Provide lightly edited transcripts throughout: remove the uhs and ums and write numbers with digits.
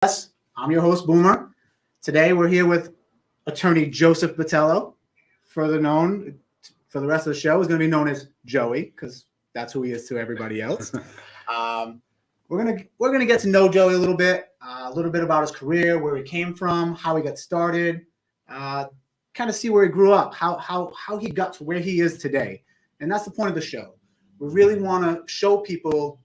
Yes, I'm your host, Boomer. Today we're here with attorney Joseph Botelho, further known for the rest of the show is going to be known as Joey because that's who he is to everybody else. We're gonna get to know Joey a little bit about his career, where he came from, how he got started, kind of see where he grew up, how he got to where he is today, and that's the point of the show. We really want to show people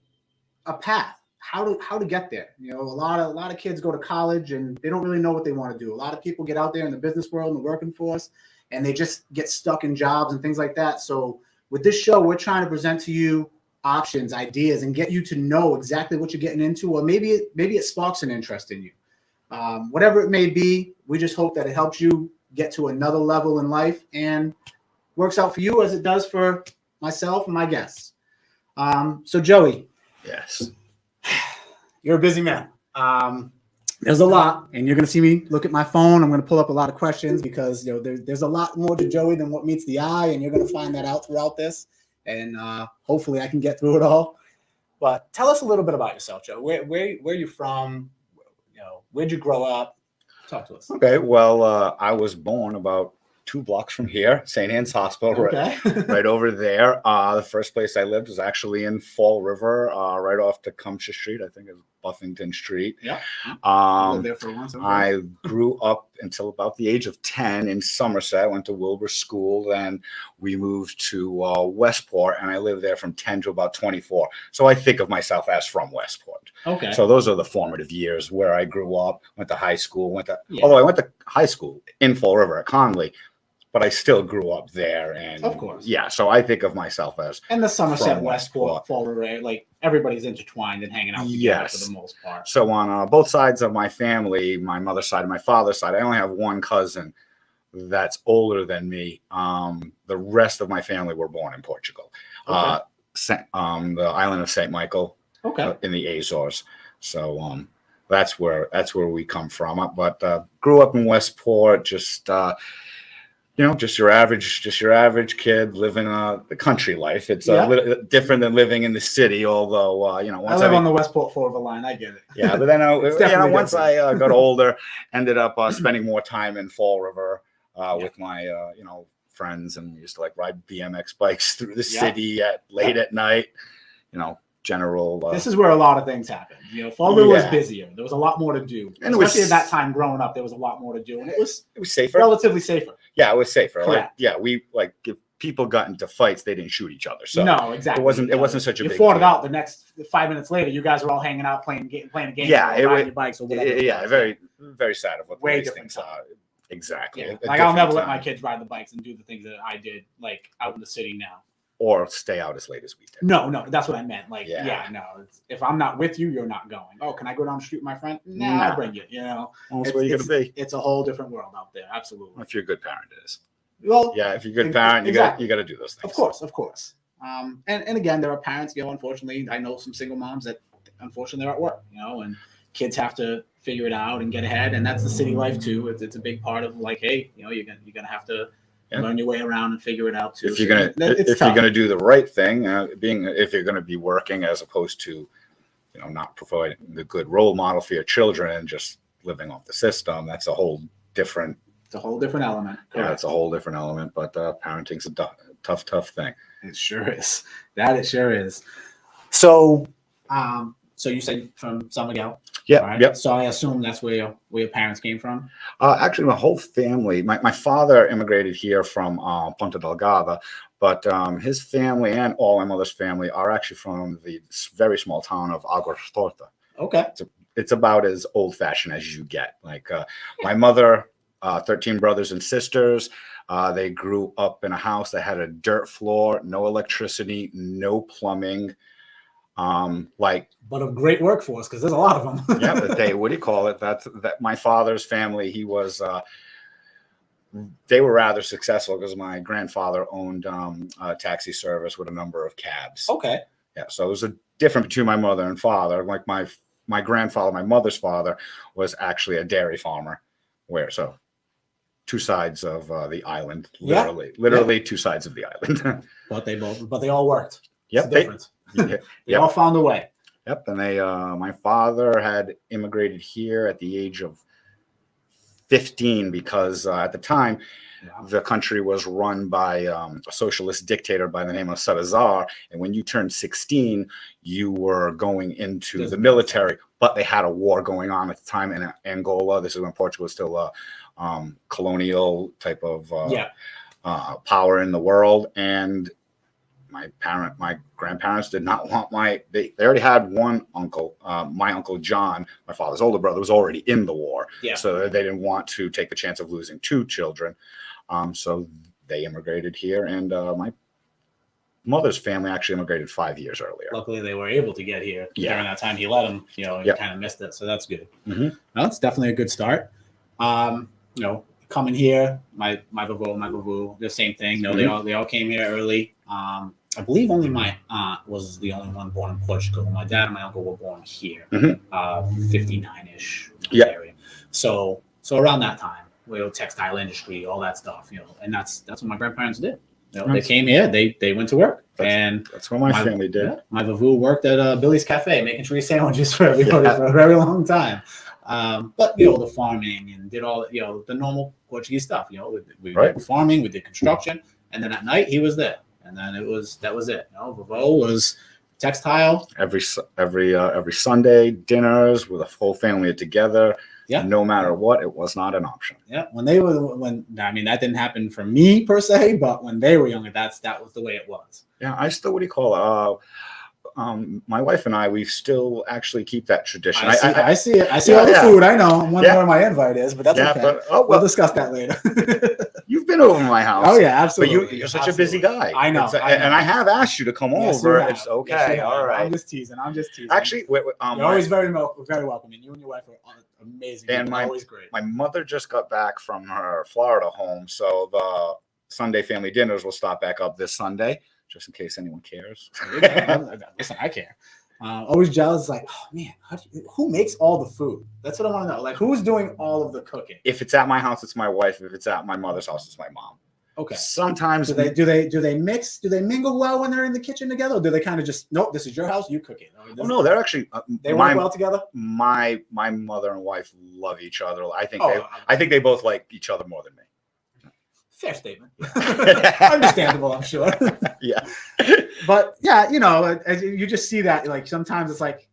a path, how to get there. You know, a lot of kids go to college and they don't really know what they want to do. A lot of people get out there in the business world and the working force, and they just get stuck in jobs and things like that. So with this show, we're trying to present to you options, ideas, and get you to know exactly what you're getting into, or maybe it sparks an interest in you. Whatever it may be, we just hope that it helps you get to another level in life and works out for you as it does for myself and my guests. So Joey. Yes. You're a busy man. There's a lot, and you're going to see me look at my phone. I'm going to pull up a lot of questions because there's a lot more to Joey than what meets the eye, and you're going to find that out throughout this. And hopefully I can get through it all. But tell us a little bit about yourself, Joe. Where are you from? You know, where'd you grow up? Talk to us. Okay. Well, I was born about 2 blocks from here, St. Anne's Hospital, Okay. right over there. The first place I lived was actually in Fall River, right off Tecumseh Street. I think it's Buffington Street. Yeah. I lived there for once. I grew up until about the age of 10 in Somerset. I went to Wilbur School. Then we moved to Westport, and I lived there from 10 to about 24. So I think of myself as from Westport. Okay. So those are the formative years where I grew up, went to high school, although I went to high school in Fall River at Conley, but I still grew up there. And of course. Yeah. So I think of myself as and the Somerset, Westport, Fall River, like everybody's intertwined and hanging out together for the most part. So on both sides of my family, my mother's side and my father's side, I only have one cousin that's older than me. The rest of my family were born in Portugal. Okay. The island of St. Michael. Okay. In the Azores. So that's where we come from. But grew up in Westport, just your average kid living the country life. It's a little different than living in the city, although once I live on the Westport Fall River line. I get it. Yeah, but then once I got older, ended up spending more time in Fall River with my friends, and we used to ride BMX bikes through the city late at night. General. This is where a lot of things happen. Fall River was busier. There was a lot more to do, and especially at that time growing up. There was a lot more to do, and it was safer, relatively safer. Yeah, it was safer. Correct. If people got into fights, they didn't shoot each other. So no, exactly. It wasn't such a big You fought it deal. out. The next 5 minutes later, you guys were all hanging out playing a game. Yeah, riding your bikes or whatever. Yeah, very very sad of what way these different things are. Exactly. Yeah. I'll never let my kids ride the bikes and do the things that I did out in the city now. Or stay out as late as we did. No, that's what I meant. If I'm not with you, you're not going. Oh, can I go down the street with my friend? Nah, I'll bring you. That's where you're gonna be. It's a whole different world out there. Absolutely. If you're a good parent, it is. Well, yeah, if you're a good parent, exactly. you got to do those things. Of course. And again, there are parents. Unfortunately, I know some single moms that unfortunately they're at work. And kids have to figure it out and get ahead, and that's the city life too. It's a big part of hey, you're gonna have to. Yeah. Learn your way around and figure it out too. If you're gonna do the right thing, if you're gonna be working as opposed to, not providing the good role model for your children and just living off the system, that's a whole different. It's a whole different element. Correct. Yeah, it's a whole different element. But parenting's a tough thing. It sure is. That it sure is. So, so you said from San Miguel. Yeah. Right? Yep. So I assume that's where your parents came from. Actually, my whole family. My father immigrated here from Ponta Delgada, but his family and all my mother's family are actually from the very small town of Agua-Torta. Okay. It's about as old-fashioned as you get. My mother, 13 brothers and sisters. They grew up in a house that had a dirt floor, no electricity, no plumbing. But a great workforce because there's a lot of them. Yeah, but what do you call it? That my father's family, they were rather successful because my grandfather owned a taxi service with a number of cabs. Okay. Yeah, so it was a difference between my mother and father. My grandfather, my mother's father, was actually a dairy farmer. So 2 sides of the island, literally 2 sides of the island. But they all worked. Yep. They all found a way. Yep. And they, my father had immigrated here at the age of 15 because at the time the country was run by a socialist dictator by the name of Salazar, and when you turned 16 you were going into the military, but they had a war going on at the time in Angola. This is when Portugal was still a colonial type of power in the world, and my grandparents did not want they already had one uncle, my uncle John, my father's older brother, was already in the war. So they didn't want to take the chance of losing two children. So they immigrated here, and my mother's family actually immigrated 5 years earlier. Luckily, they were able to get here during that time. He let them, you kind of missed it, so that's good. No, it's definitely a good start. Coming here, my Vavu, the same thing. They all came here early. I believe only my aunt was the only one born in Portugal. My dad and my uncle were born here, 59-ish area. So around that time, textile industry, all that stuff, and that's what my grandparents did. They came here, they went to work, and that's what my family did. My Vavu worked at Billy's Cafe making cheese sandwiches for everybody for a very long time. But the farming and did all the normal Portuguese stuff. We did farming, we did construction, and then at night he was there. And then that was it. Vavo was textile. Every Sunday dinners with a whole family together. Yeah. No matter what, it was not an option. Yeah. That didn't happen for me per se, but when they were younger, that was the way it was. Yeah. I still, my wife and I, we still actually keep that tradition. I see it. I see all the food. I know. I'm wondering where my invite is, but that's okay. But, we'll discuss that later. You've been over my house. Oh yeah, absolutely. But you're such a busy guy. I know. And I have asked you to come over. It's okay. All right. I'm just teasing. Actually, you're always very welcoming. You and your wife are amazing. And always great. My mother just got back from her Florida home, so the Sunday family dinners will stop back up this Sunday, just in case anyone cares. Listen, I care. Always jealous, like, oh man, who makes all the food? That's what I want to know. Like, who's doing all of the cooking? If it's at my house, it's my wife. If it's at my mother's house, it's my mom. Okay. Sometimes do they mix? Do they mingle well when they're in the kitchen together? Or do they kind of just nope? This is your house. You cook it. No, they're actually they work well together. My mother and wife love each other. I think they both like each other more than me. Fair statement. Understandable, I'm sure. Yeah. But yeah, you just see that, like, sometimes it's like,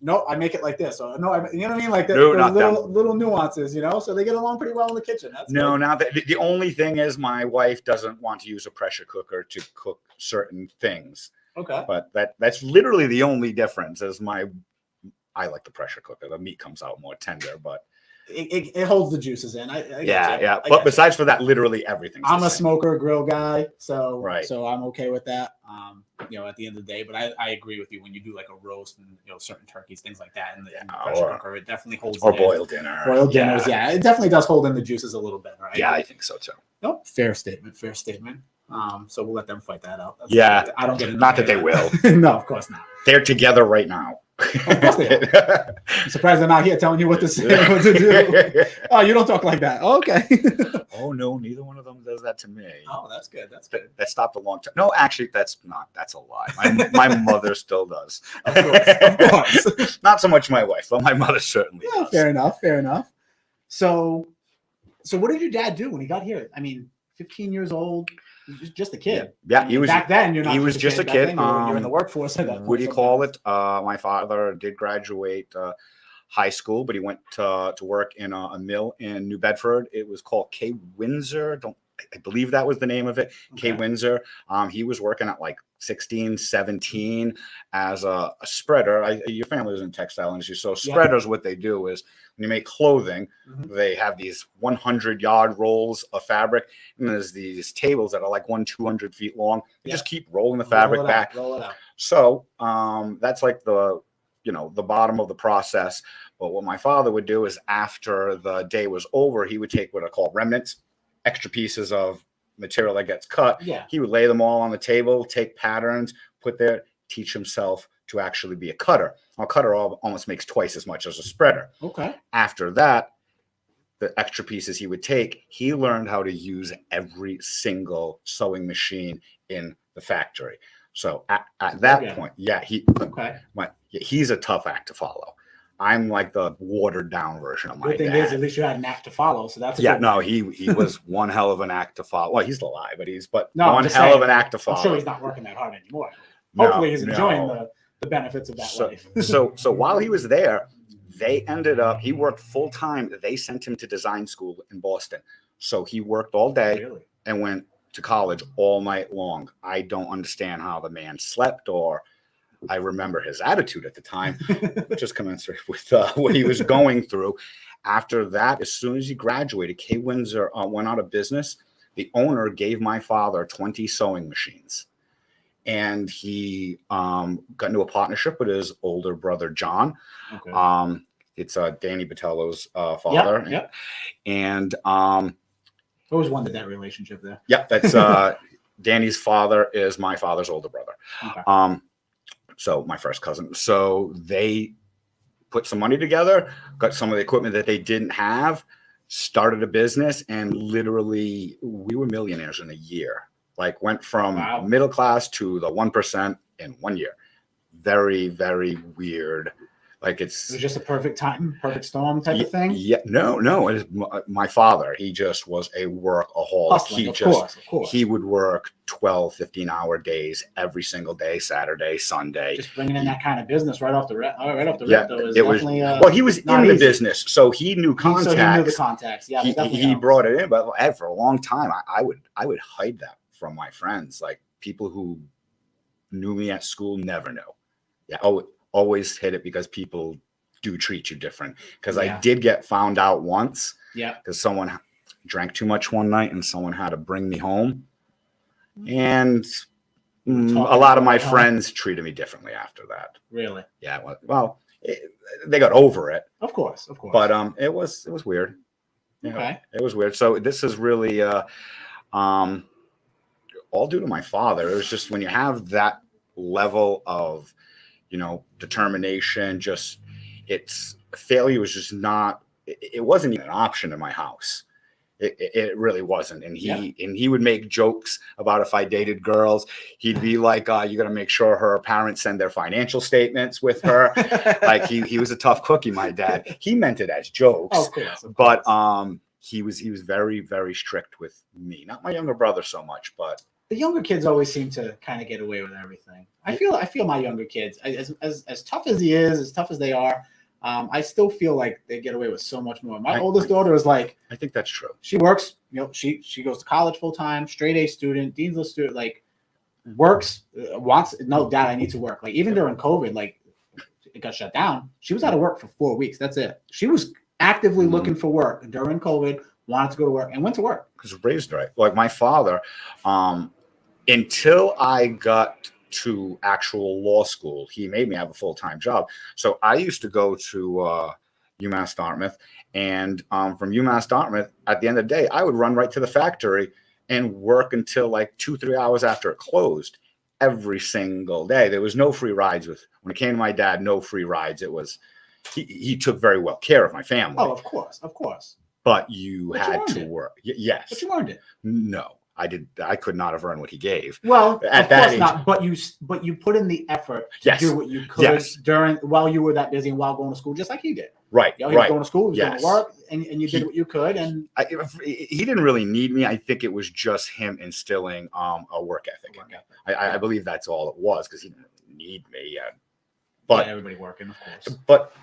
no, I make it like this, or no, you know what I mean? Like little nuances, so they get along pretty well in the kitchen. Now the only thing is my wife doesn't want to use a pressure cooker to cook certain things. Okay. But that's literally the only difference is I like the pressure cooker. The meat comes out more tender, but it holds the juices in. But besides for that, literally everything. I'm a smoker, grill guy, so I'm okay with that. At the end of the day, but I agree with you when you do like a roast and certain turkeys, things like that, in the pressure cooker, it definitely holds. Or boiled dinner. Boiled dinners, it definitely does hold in the juices a little bit, right? Yeah, I think so too. Nope, fair statement. So we'll let them fight that out. I don't get it. Not that they will. No, of course not. They're together right now. Of course they are. I'm surprised they're not here telling you what to say, what to do. Oh, you don't talk like that. Okay. Oh no, neither one of them does that to me. Oh, that's good. That stopped a long time. No, actually, that's a lie. My mother still does. Of course. Not so much my wife, but my mother certainly does. Fair enough. So what did your dad do when he got here? 15 years old. Just a kid. Yeah, he was back then. He was just a kid. You're in the workforce. What do you call it? My father did graduate high school, but he went to work in a mill in New Bedford. It was called K. Windsor. I believe that was the name of it. Okay. K. Windsor. He was working at like 16, 17 as a spreader. Your family was in textile industry, so spreaders, what they do is when you make clothing, they have these 100-yard rolls of fabric, and there's these tables that are like 200 feet long. You just keep rolling the fabric back. Roll it out. So that's like the bottom of the process. But what my father would do is after the day was over, he would take what are called remnants, extra pieces of material that gets cut. Yeah. He would lay them all on the table, take patterns, put there, teach himself to actually be a cutter. A cutter almost makes twice as much as a spreader. Okay. After that, the extra pieces he would take, he learned how to use every single sewing machine in the factory. So at that Okay. point, yeah, Okay. he's a tough act to follow. I'm like the watered down version of my Good thing dad. is, at least you had an act to follow, so that's a Yeah, good no, thing. he was one hell of an act to follow. Well, he's still alive, but No, I'm one just hell saying, of an act to follow. I'm sure he's not working that hard anymore. No, Hopefully, he's enjoying no. the benefits of that life. So while he was there, he worked full time. They sent him to design school in Boston. So he worked all day Really? and went to college all night long. I don't understand how the man slept, or I remember his attitude at the time, just commensurate with what he was going through. After that, as soon as he graduated, K. Windsor went out of business. The owner gave my father 20 sewing machines. And he got into a partnership with his older brother, John. Okay. It's Danny Botelho's father. Yep. And Always wondered that relationship there. yeah, that's Danny's father is my father's older brother. Okay. So my first cousin. So they put some money together, got some of the equipment that they didn't have, started a business, and literally we were millionaires in a year. Like went from middle class to the 1% in 1 year. Very, very weird. Like It was just a perfect time, perfect storm type of thing. Yeah, no. It is my father. He just was a workaholic. Hustling, of course. He would work 12, 15-hour days every single day, Saturday, Sunday. Just bringing in that kind of business right off the rip. Yeah, though, is it was. definitely, Well, he was in the business, so he knew contacts. So he knew the contacts. Yeah, he brought it in, but for a long time, I would hide that from my friends. Like people who knew me at school never know. Yeah, always hid it because people do treat you different. Because I did get found out once. Yeah. Because someone drank too much one night and someone had to bring me home. And a lot of my friends treated me differently after that. Really? Yeah. Well, they got over it. Of course. But it was weird. Okay. It was weird. So this is really all due to my father. It was just when you have that level of determination, just failure was just not, it wasn't even an option in my house. It really wasn't. And he would make jokes about if I dated girls, he'd be like, you got to make sure her parents send their financial statements with her. Like he was a tough cookie, my dad. He meant it as jokes. Of course. But he was very, very strict with me. Not my younger brother so much, but the younger kids always seem to kind of get away with everything. I feel my younger kids, as tough as he is, as tough as they are, I still feel like they get away with so much more. My oldest daughter is like, I think that's true. She works, she goes to college full time, straight A student, dean's list student, like works, no, dad, I need to work. Like even during COVID, like it got shut down. She was out of work for 4 weeks. That's it. She was actively looking for work during COVID, wanted to go to work and went to work. Because raised right. Like my father, until I got to actual law school, he made me have a full-time job. So I used to go to UMass Dartmouth, and from UMass Dartmouth, at the end of the day, I would run right to the factory and work until like 2-3 hours after it closed every single day. There was no free rides when it came to my dad, no free rides. It was, he took very well care of my family. Oh, of course. But you had to work. Yes. But you earned it. No. I could not have earned what he gave. Well, at that age, not. But you put in the effort to do what you could while you were that busy and while going to school, just like he did. Right. He was going to school, he was going to work, and you did what you could. And he didn't really need me. I think it was just him instilling a work ethic in me. I believe that's all it was, because he didn't need me. But everybody working, of course. But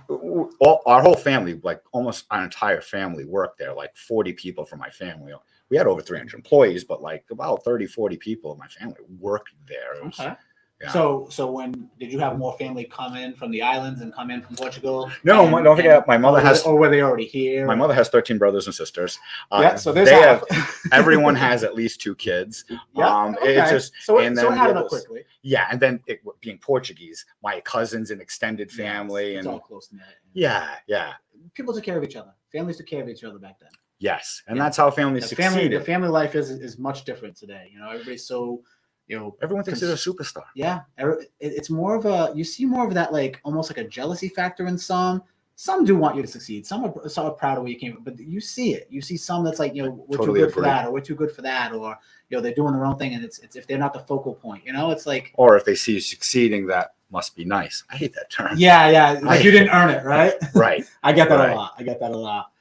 our whole family, like almost our entire family, worked there. Like 40 people from my family. We had over 300 employees, but like about 30, 40 people of my family worked there. Okay. Yeah. So when did you have more family come in from the islands and come in from Portugal? No, don't forget my mother has. Or were they already here? My mother has 13 brothers and sisters. So there's everyone has at least 2 kids. It's just so it added up quickly. Yeah, and then being Portuguese, my cousins and extended family, it's and all close to that. Yeah. People took care of each other. Families took care of each other back then. Yes, and that's how families succeeded. The family life is much different today. Everybody's so, everyone thinks they're a superstar. Yeah, it's more of you see more of that, like almost like a jealousy factor in some some do want you to succeed. Some are proud of where you came from, but you see it. You see some that's like, we're Totally too good for agree. that, or we're too good for that, or they're doing their own thing, and it's if they're not the focal point, it's like, Or if they see you succeeding, that must be nice. I hate that term. yeah, like you didn't earn it, right? Right. I get that Right. a lot. I get that a lot,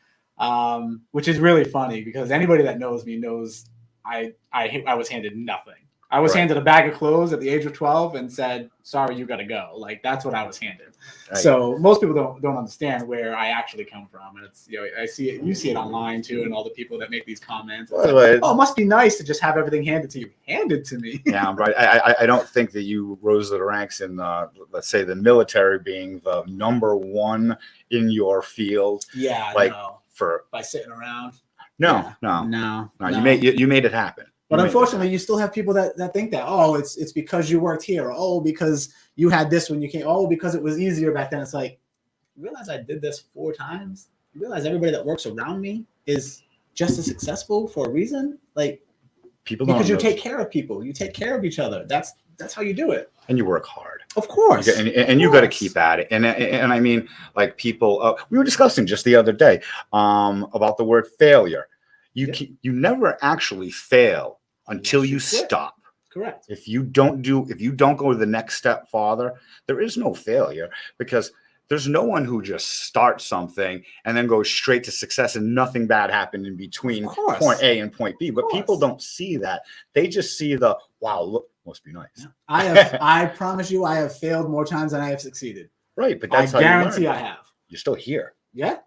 which is really funny because anybody that knows me knows I was handed nothing. I was Right. handed a bag of clothes at the age of 12 and said, "Sorry, you got to go." Like that's what I was handed. Right. So most people don't understand where I actually come from, and it's I see it. You see it online too, and all the people that make these comments. It's like, oh, it must be nice to just have everything handed to you. Handed to me. Yeah, right. I don't think that you rose to the ranks in let's say the military being the number one in your field. Yeah, like no. for By sitting around. No. You made it happen. But unfortunately, you still have people that think that, oh, it's because you worked here. Or, oh, because you had this when you came. Oh, because it was easier back then. It's like, you realize I did this 4 times? You realize everybody that works around me is just as successful for a reason? Like, people don't because you take care of people. You take care of each other. That's how you do it. And you work hard. Of course. And you got to keep at it. And I mean, like people, we were discussing just the other day about the word failure. You never actually fail until you stop. Correct. If you don't go to the next step farther, there is no failure, because there's no one who just starts something and then goes straight to success and nothing bad happened in between point A and point B. But people don't see that. They just see the, wow, look, must be nice. Yeah. I promise you, I have failed more times than I have succeeded. Right, but that's I guarantee I have. You're still here. Yeah.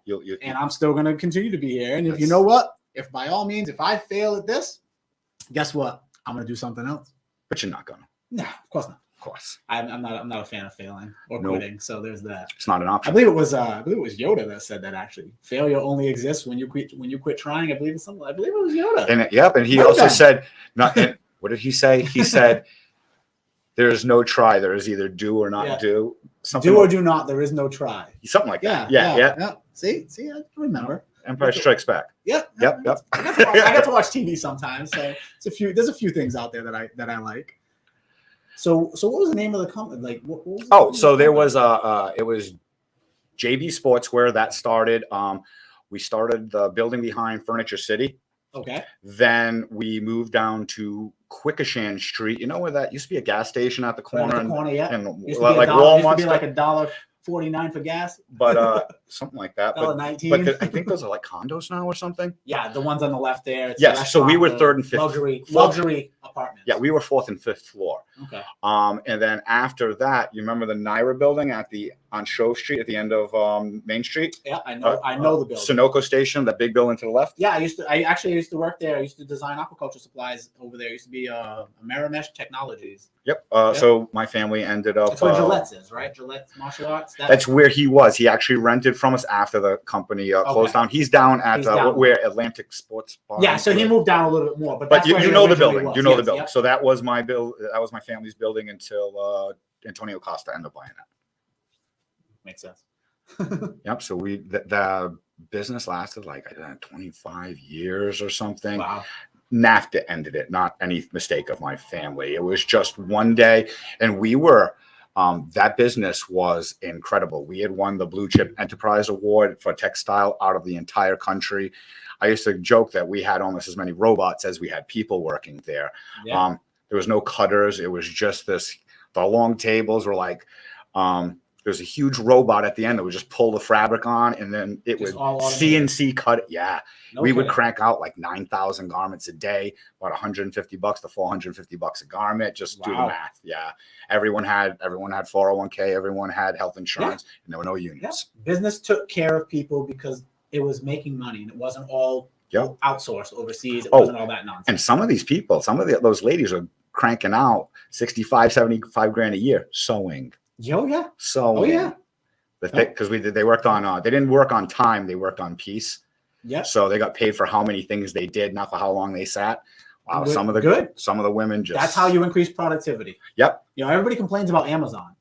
And I'm still going to continue to be here. And if you know what, if by all means, if I fail at this, guess what? I'm going to do something else. But you're not going to. No, of course not. Of course. I'm not a fan of failing or quitting. So there's that. It's not an option. I believe it was Yoda that said that, actually. Failure only exists when you quit trying. I believe it was Yoda. And he also said, what did he say? He said, there is no try. There is either do or not do. Do or do not. There is no try. Something like that. Yeah. See, I remember. Empire Strikes Back. Yep. Yep. I got to watch TV sometimes, so there's a few things out there that I like. So what was the name of the company? Like, what was so there was it was JB Sportswear that started. We started the building behind Furniture City. Okay. Then we moved down to Quikasham Street. You know where that used to be a gas station at the corner? And like Walmart. Used to be like $1.49 for gas. But something like that. $1.19. But I think those are like condos now or something. Yeah, the ones on the left there. Yes. So we were 3rd and 5th. Luxury apartments. Yeah, we were 4th and 5th floor. Okay. And then after that, you remember the Naira building on Shove Street at the end of Main Street? Yeah, I know the building. Sunoco Station, that big building to the left. Yeah, I actually used to work there. I used to design aquaculture supplies over there. It used to be Amerimesh Technologies. Yep. So my family ended up. That's where Gillette's is, right? Gillette's Martial Arts. That's where he was. He actually rented from us after the company closed down. He's down at where Atlantic Sports Bar. Yeah, so he moved down a little bit more, but you know the building. Was. You know the building. Yep. So that was my my family's building until Antonio Costa ended up buying it. Makes sense. Yep. So the business lasted like 25 years or something. Wow. NAFTA ended it, not any mistake of my family. It was just one day, and we were. That business was incredible. We had won the Blue Chip Enterprise Award for textile out of the entire country. I used to joke that we had almost as many robots as we had people working there. Yeah. There was no cutters. It was just the long tables were like, there's a huge robot at the end that would just pull the fabric on, and then it would CNC cut it. Yeah. We would crank out like 9,000 garments a day, about $150 to $450 a garment. Just do the math. Yeah. Everyone had 401k. Everyone had health insurance, and there were no unions. Yeah. Business took care of people because it was making money, and it wasn't all outsourced overseas. It wasn't all that nonsense. And some of these people, those ladies are cranking out 65, 75 grand a year sewing. Yeah. So, because they worked on, they didn't work on time, they worked on piece. Yeah. So they got paid for how many things they did, not for how long they sat. Wow. Some of the women just. That's how you increase productivity. Yep. Everybody complains about Amazon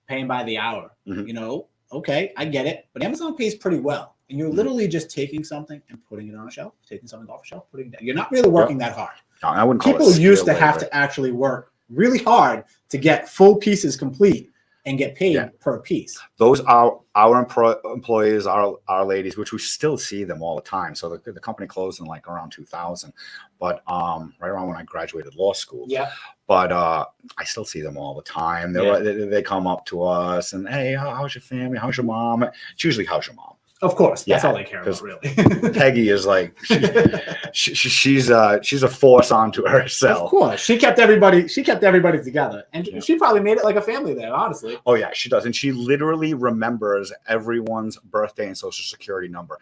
paying by the hour. Mm-hmm. Okay, I get it, but Amazon pays pretty well, and you're literally just taking something and putting it on a shelf, taking something off a shelf, putting it down. You're not really working that hard. No, I wouldn't call People used to have to actually work really hard to get full pieces complete. and get paid Yeah. per piece. Those are our employees, our ladies, which we still see them all the time. So the company closed in like around 2000, but right around when I graduated law school. Yeah. But I still see them all the time. They come up to us and, hey, how's your family? How's your mom? It's usually, how's your mom? Of course, that's Yeah, all they care about, really. Peggy is like she's a force onto herself. Of course, she kept everybody together, and she probably made it like a family there. Honestly. Oh yeah, she does, and she literally remembers everyone's birthday and social security number.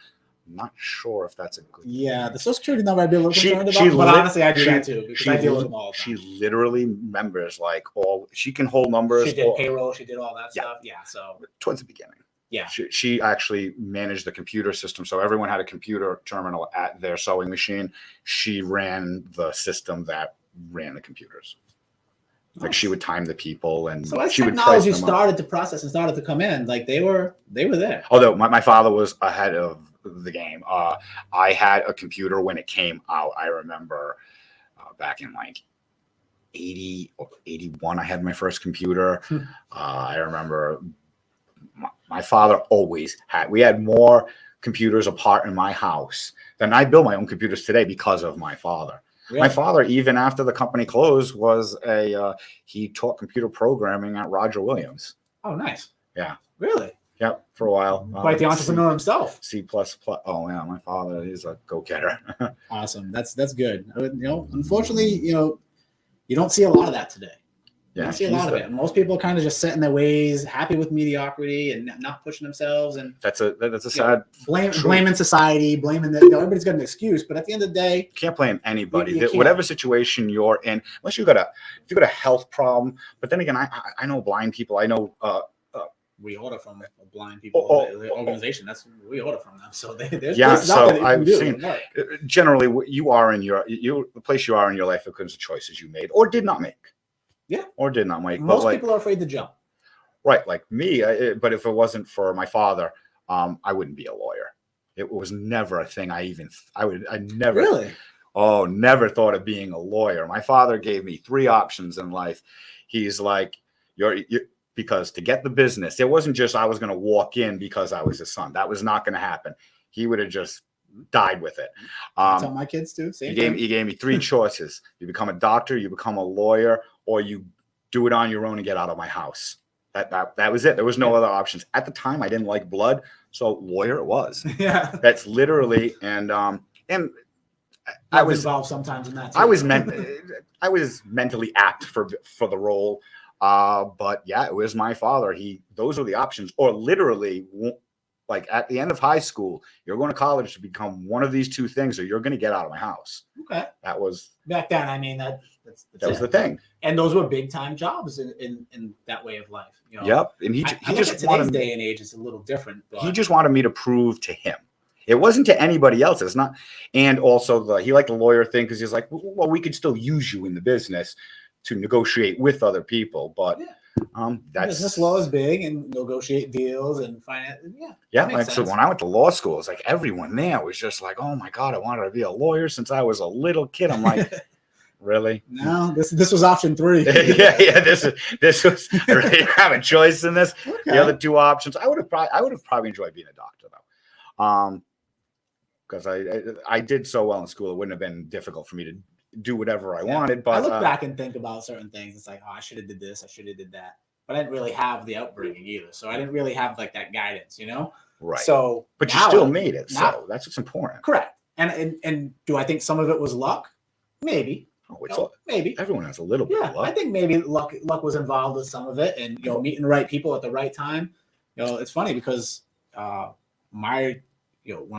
I'm not sure if that's a good. Yeah, the social security number I'd be a little concerned about, but honestly, I do that too because I deal with them all the time. She literally remembers like all. She can hold numbers. She did payroll. She did all that stuff. Yeah, so towards the beginning. Yeah, she actually managed the computer system, so everyone had a computer terminal at their sewing machine. She ran the system that ran the computers. Like she would time the people, and so as she technology would started to process and started to come in, like they were there. Although my father was ahead of the game. I had a computer when it came out. I remember back in like 80 or 81, I had my first computer. I remember. My father always had. We had more computers apart in my house than I build my own computers today because of my father. Really? My father, even after the company closed, was he taught computer programming at Roger Williams. Oh, nice. Yeah. Really? Yep, for a while. Quite the entrepreneur himself. C++. Oh yeah, my father is a go-getter. Awesome. That's good. Unfortunately, you don't see a lot of that today. Yeah, I see a lot of it. Most people are kind of just set in their ways, happy with mediocrity and not pushing themselves. And that's a sad blaming society, blaming everybody's got an excuse. But at the end of the day, you can't blame anybody. Whatever situation you're in, unless if you got a health problem. But then again, I know blind people. I know we order from blind people. The organization we order from them. So there's so I've seen generally you are in the place you are in your life because of choices you made or did not make. Yeah, or did not make. Most people are afraid to jump. Right, like me. But if it wasn't for my father, I wouldn't be a lawyer. It was never a thing. I never really. Oh, never thought of being a lawyer. My father gave me 3 options in life. He's like, you're because to get the business, it wasn't just I was going to walk in because I was his son. That was not going to happen. He would have just died with it. I tell my kids too. He gave me 3 choices. You become a doctor, you become a lawyer, or you do it on your own and get out of my house. That was it. There was no other options. At the time, I didn't like blood, so lawyer it was. Yeah. That's literally and I was involved sometimes in that too. I was mentally apt for the role. But yeah, it was my father. Those were the options, or literally like at the end of high school, you're going to college to become one of these 2 things, or you're going to get out of my house. Okay. That was back then. I mean, that was the thing. And those were big time jobs in that way of life. Yep. And he just today's day and age is a little different. But he just wanted me to prove to him. It wasn't to anybody else. It's not. And also he liked the lawyer thing because he's like, well, we could still use you in the business to negotiate with other people, but. Yeah. That's business law is big and negotiate deals and finance. Yeah. Like, so when I went to law school, it's like everyone there was just like, oh my God, I wanted to be a lawyer since I was a little kid. I'm like, really? No, this was option 3. yeah. This was I really have a choice in this. Okay. The other 2 options, I would have probably enjoyed being a doctor though. Because I did so well in school, it wouldn't have been difficult for me to do whatever I wanted. But I look back and think about certain things. It's like, oh, I should have did this, I should have did that. But I didn't really have the upbringing either. So I didn't really have like that guidance, Right. So but you still made it. So that's what's important. Correct. And do I think some of it was luck? Maybe. Maybe. Everyone has a little bit of luck. I think maybe luck was involved with some of it, and meeting the right people at the right time. It's funny because when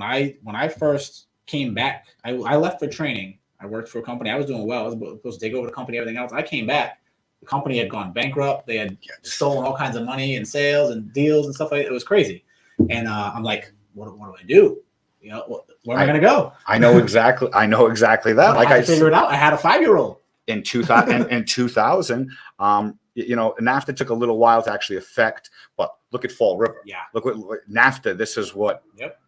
I first came back, I left for training. I worked for a company. I was doing well. I was supposed to take over the company, everything else. I came back. The company had gone bankrupt. They had stolen all kinds of money and sales and deals and stuff like that. It was crazy. And I'm like, what do I do? Where am I going to go? I know exactly that. I figured it out. I had a 5-year-old. In 2000, NAFTA took a little while to actually affect, but look at Fall River. Yeah. Look what NAFTA, this is what. Yep.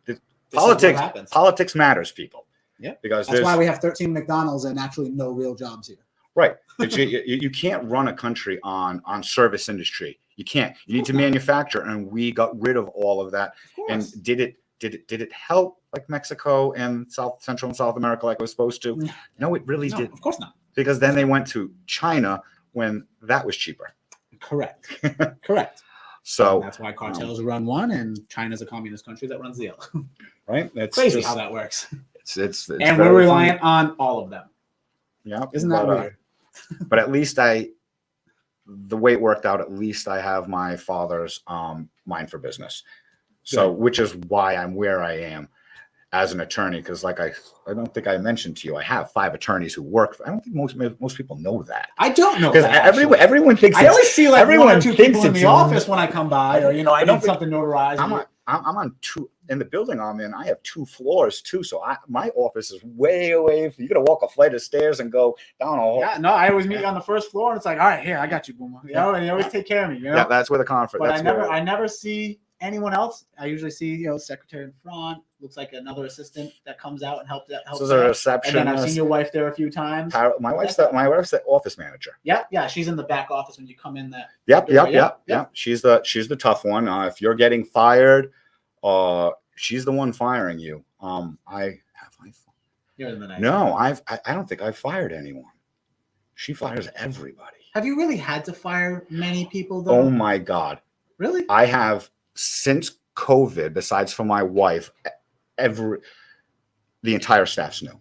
Politics matters, people. Yeah. Because that's why we have 13 McDonald's and actually no real jobs here. Right. But you can't run a country on service industry. You can't. You need to manufacture, and we got rid of all of that. Of course. And did it help like Mexico and Central and South America like it was supposed to? No. No, it really No, didn't. of course not. Because then they went to China when that was cheaper. Correct. Correct. So And that's why cartels run one, and China's a communist country that runs the other. right, it's Crazy just, how that works. it's And very we're funny. reliant on all of them. Yeah, Isn't that but, weird? But at least the way it worked out, at least I have my father's mind for business. So, which is why I'm where I am as an attorney. Because, like I don't think I mentioned to you, I have 5 attorneys who work. I don't think most people know that. I don't know Because that, everyone thinks I always see like everyone one or two thinks people in it's the office when I come by, or I don't need something notarized. I'm on 2 in the building I'm in. I have 2 floors too, so my office is way away. You got to walk a flight of stairs and go down a hall. Yeah, no, I always meet you on the first floor, and it's like, all right, here, I got you, Boomer. And you always take care of me. Yeah, that's where the conference. But That's I never see anyone else. I usually see secretary in front. Looks like another assistant that comes out and helps. So there's a And reception. then I've seen your wife there a few times. My wife's the office manager. Yeah, she's in the back office when you come in there. Yep. She's the tough one. If you're getting fired, she's the one firing you. You're in the nice. No, I don't think I've fired anyone. She fires everybody. Have you really had to fire many people though? Oh my God. Really? I have since COVID, besides for my wife, the entire staff's new.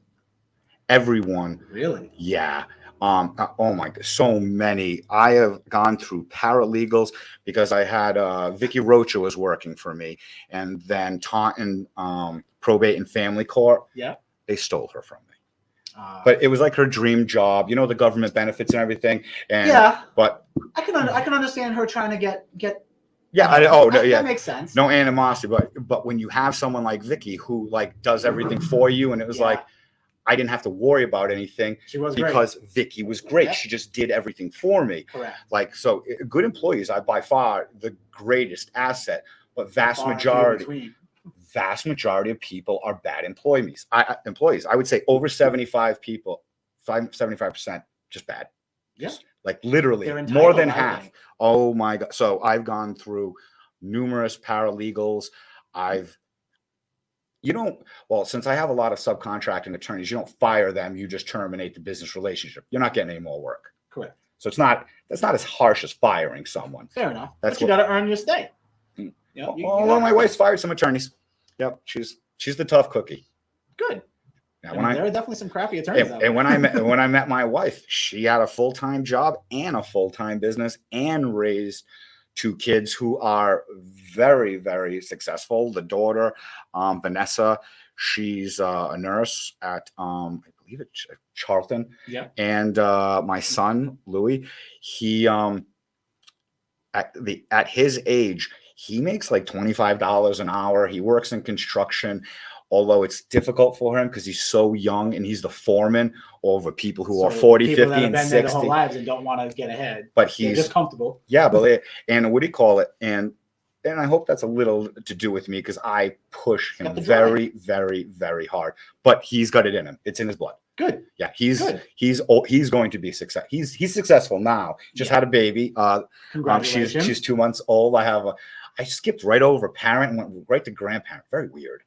Everyone. Really? Yeah. Oh my God, so many. I have gone through paralegals because I had Vicky Rocha was working for me, and then Taunton Probate and Family Court. Yeah. They stole her from me. But it was like her dream job, the government benefits and everything. And yeah. But I can understand her trying to get. Yeah. That makes sense. No animosity, but when you have someone like Vicky who like does everything for you, and it was like I didn't have to worry about anything because Vicky was great. Yeah. She just did everything for me. Correct. Like, so good employees are by far the greatest asset, but vast majority of people are bad employees. I would say over 75%, just bad. Yeah. Like literally They're more than entitled, I half. think. Oh my God. So I've gone through numerous paralegals. Since I have a lot of subcontracting attorneys, you don't fire them. You just terminate the business relationship. You're not getting any more work. Correct. So that's not as harsh as firing someone. Fair enough. But you got to earn your stay. My wife's fired some attorneys. Yep. She's the tough cookie. Good. Yeah, there are definitely some crappy attorneys out there. And when I met my wife, she had a full-time job and a full-time business and raised 2 kids who are very, very successful. The daughter, Vanessa, she's a nurse at I believe it's Charlton. Yeah. And my son, Louis, he at his age, he makes like $25 an hour. He works in construction. Although it's difficult for him because he's so young and he's the foreman over people who are 40, 50, and 60. Their whole lives and don't want to get ahead. But They're just comfortable. Yeah, but and what do you call it? And I hope that's a little to do with me because I push him very, very, very hard. But he's got it in him. It's in his blood. Good. Yeah, he's going to be successful. He's successful now. Just had a baby. Congratulations. She's 2 months old. I skipped right over parent and went right to grandparent. Very weird.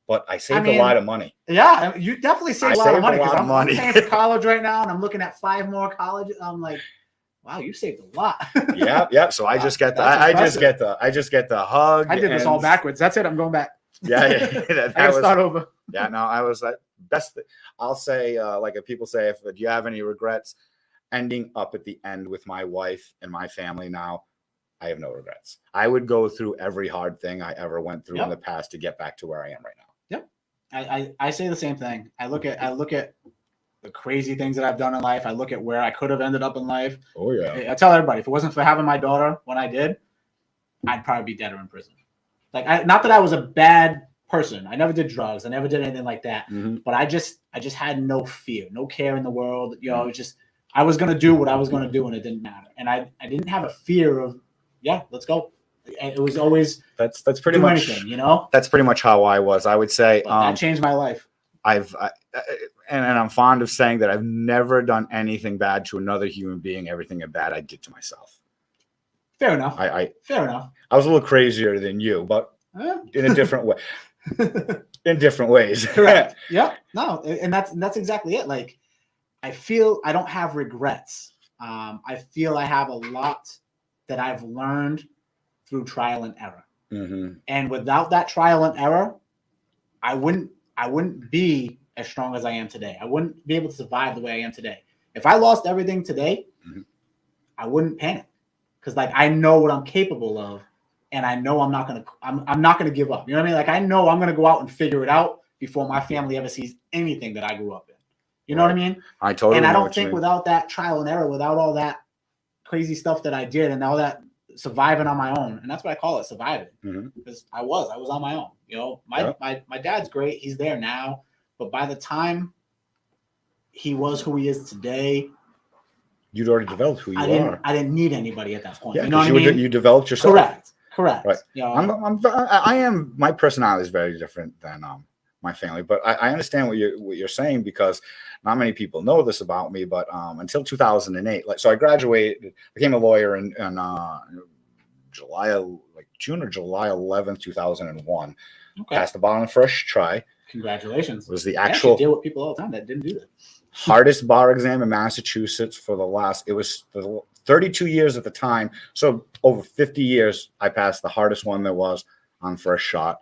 But I saved a lot of money. Yeah, you definitely saved a lot of money because I'm paying for money. college right now, and I'm looking at 5 more colleges. I'm like, wow, you saved a lot. Yeah. So I just get I just get the hug. I did this all backwards. That's it. I'm going back. Yeah. I gotta start over. Yeah. No, I was that best. I'll say, like if people say, do you have any regrets? Ending up at the end with my wife and my family now, I have no regrets. I would go through every hard thing I ever went through in the past to get back to where I am right now. Yep. I say the same thing. I look at the crazy things that I've done in life. I look at where I could have ended up in life. Oh yeah. I tell everybody, if it wasn't for having my daughter when I did, I'd probably be dead or in prison. Like not that I was a bad person. I never did drugs. I never did anything like that. Mm-hmm. But I just had no fear, no care in the world. It was just I was gonna do what I was gonna do, and it didn't matter. And I didn't have a fear of let's go. And it was always that's pretty much anything, That's pretty much how I was. I would say that changed my life. And I'm fond of saying that I've never done anything bad to another human being. Everything bad I did to myself. Fair enough. I Fair enough. I was a little crazier than you, but in a different way. In different ways. Correct. Yep. No, and that's exactly it. Like, I feel I don't have regrets. I feel I have a lot that I've learned through trial and error. Mm-hmm. And without that trial and error, I wouldn't be as strong as I am today. I wouldn't be able to survive the way I am today. If I lost everything today, mm-hmm. I wouldn't panic, because like I know what I'm capable of, and I know I'm not gonna give up. You know what I mean? Like I know I'm gonna go out and figure it out before my family ever sees anything that I grew up in. You know what I mean? I totally. And I know don't what you think mean. without that trial and error, without all that crazy stuff that I did, and all that surviving on my own, and that's what I call it, surviving. Because I was on my own. You know, my dad's great. He's there now, but by the time he was who he is today, you'd already developed who you are. I didn't need anybody at that point. Yeah, you know what I mean? You developed yourself. Correct. Right. You know, I am. My personality is very different than my family, but I understand what you're saying, because not many people know this about me. But until 2008, so I graduated, became a lawyer in June or July 11th, 2001. okay. Passed the bar on the first try. Congratulations. Was the I actual deal with people all the time that didn't do that. hardest bar exam in Massachusetts for it was 32 years at the time. So over 50 years, I passed the hardest one there was on first shot.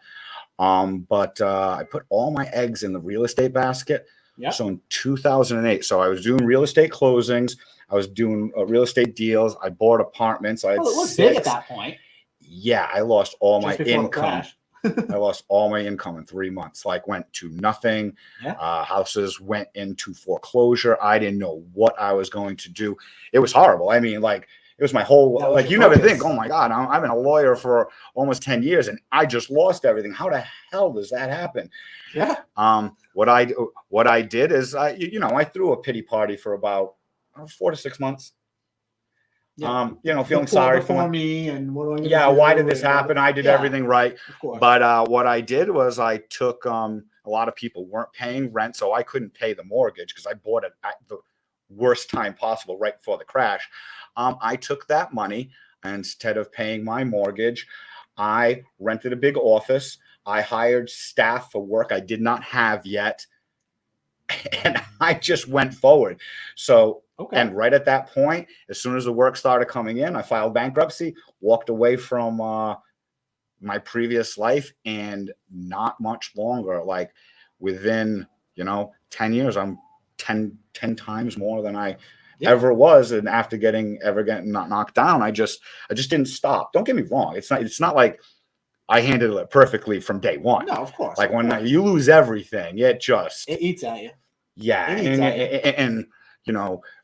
But I put all my eggs in the real estate basket. Yep. So in 2008, so I was doing real estate closings. I was doing real estate deals. I bought apartments. I had It was 6. big at that point. Yeah, I lost all my Just before the income. crash. I lost all my income in 3 months. Like went to nothing. Yeah. Houses went into foreclosure. I didn't know what I was going to do. It was horrible. I mean, like it was my whole, like you never think, oh my God, I've been a lawyer for almost 10 years and I just lost everything. How the hell does that happen? Yeah. What I did is I threw a pity party for about 4 to 6 months. Yeah. Feeling sorry for me and what do I yeah, why did this happen? I did everything right. Of course. But what I did was I took a lot of people weren't paying rent, so I couldn't pay the mortgage because I bought it at the worst time possible, right before the crash. I took that money, and instead of paying my mortgage, I rented a big office. I hired staff for work I did not have yet, and I just went forward. So. Okay. And right at that point, as soon as the work started coming in, I filed bankruptcy, walked away from my previous life, and not much longer, like within, 10 years, I'm 10 times more than I ever was. And after getting not knocked down, I just didn't stop. Don't get me wrong. It's not like I handled it perfectly from day one. No, of course. Like when you lose everything, it eats at you. Yeah. And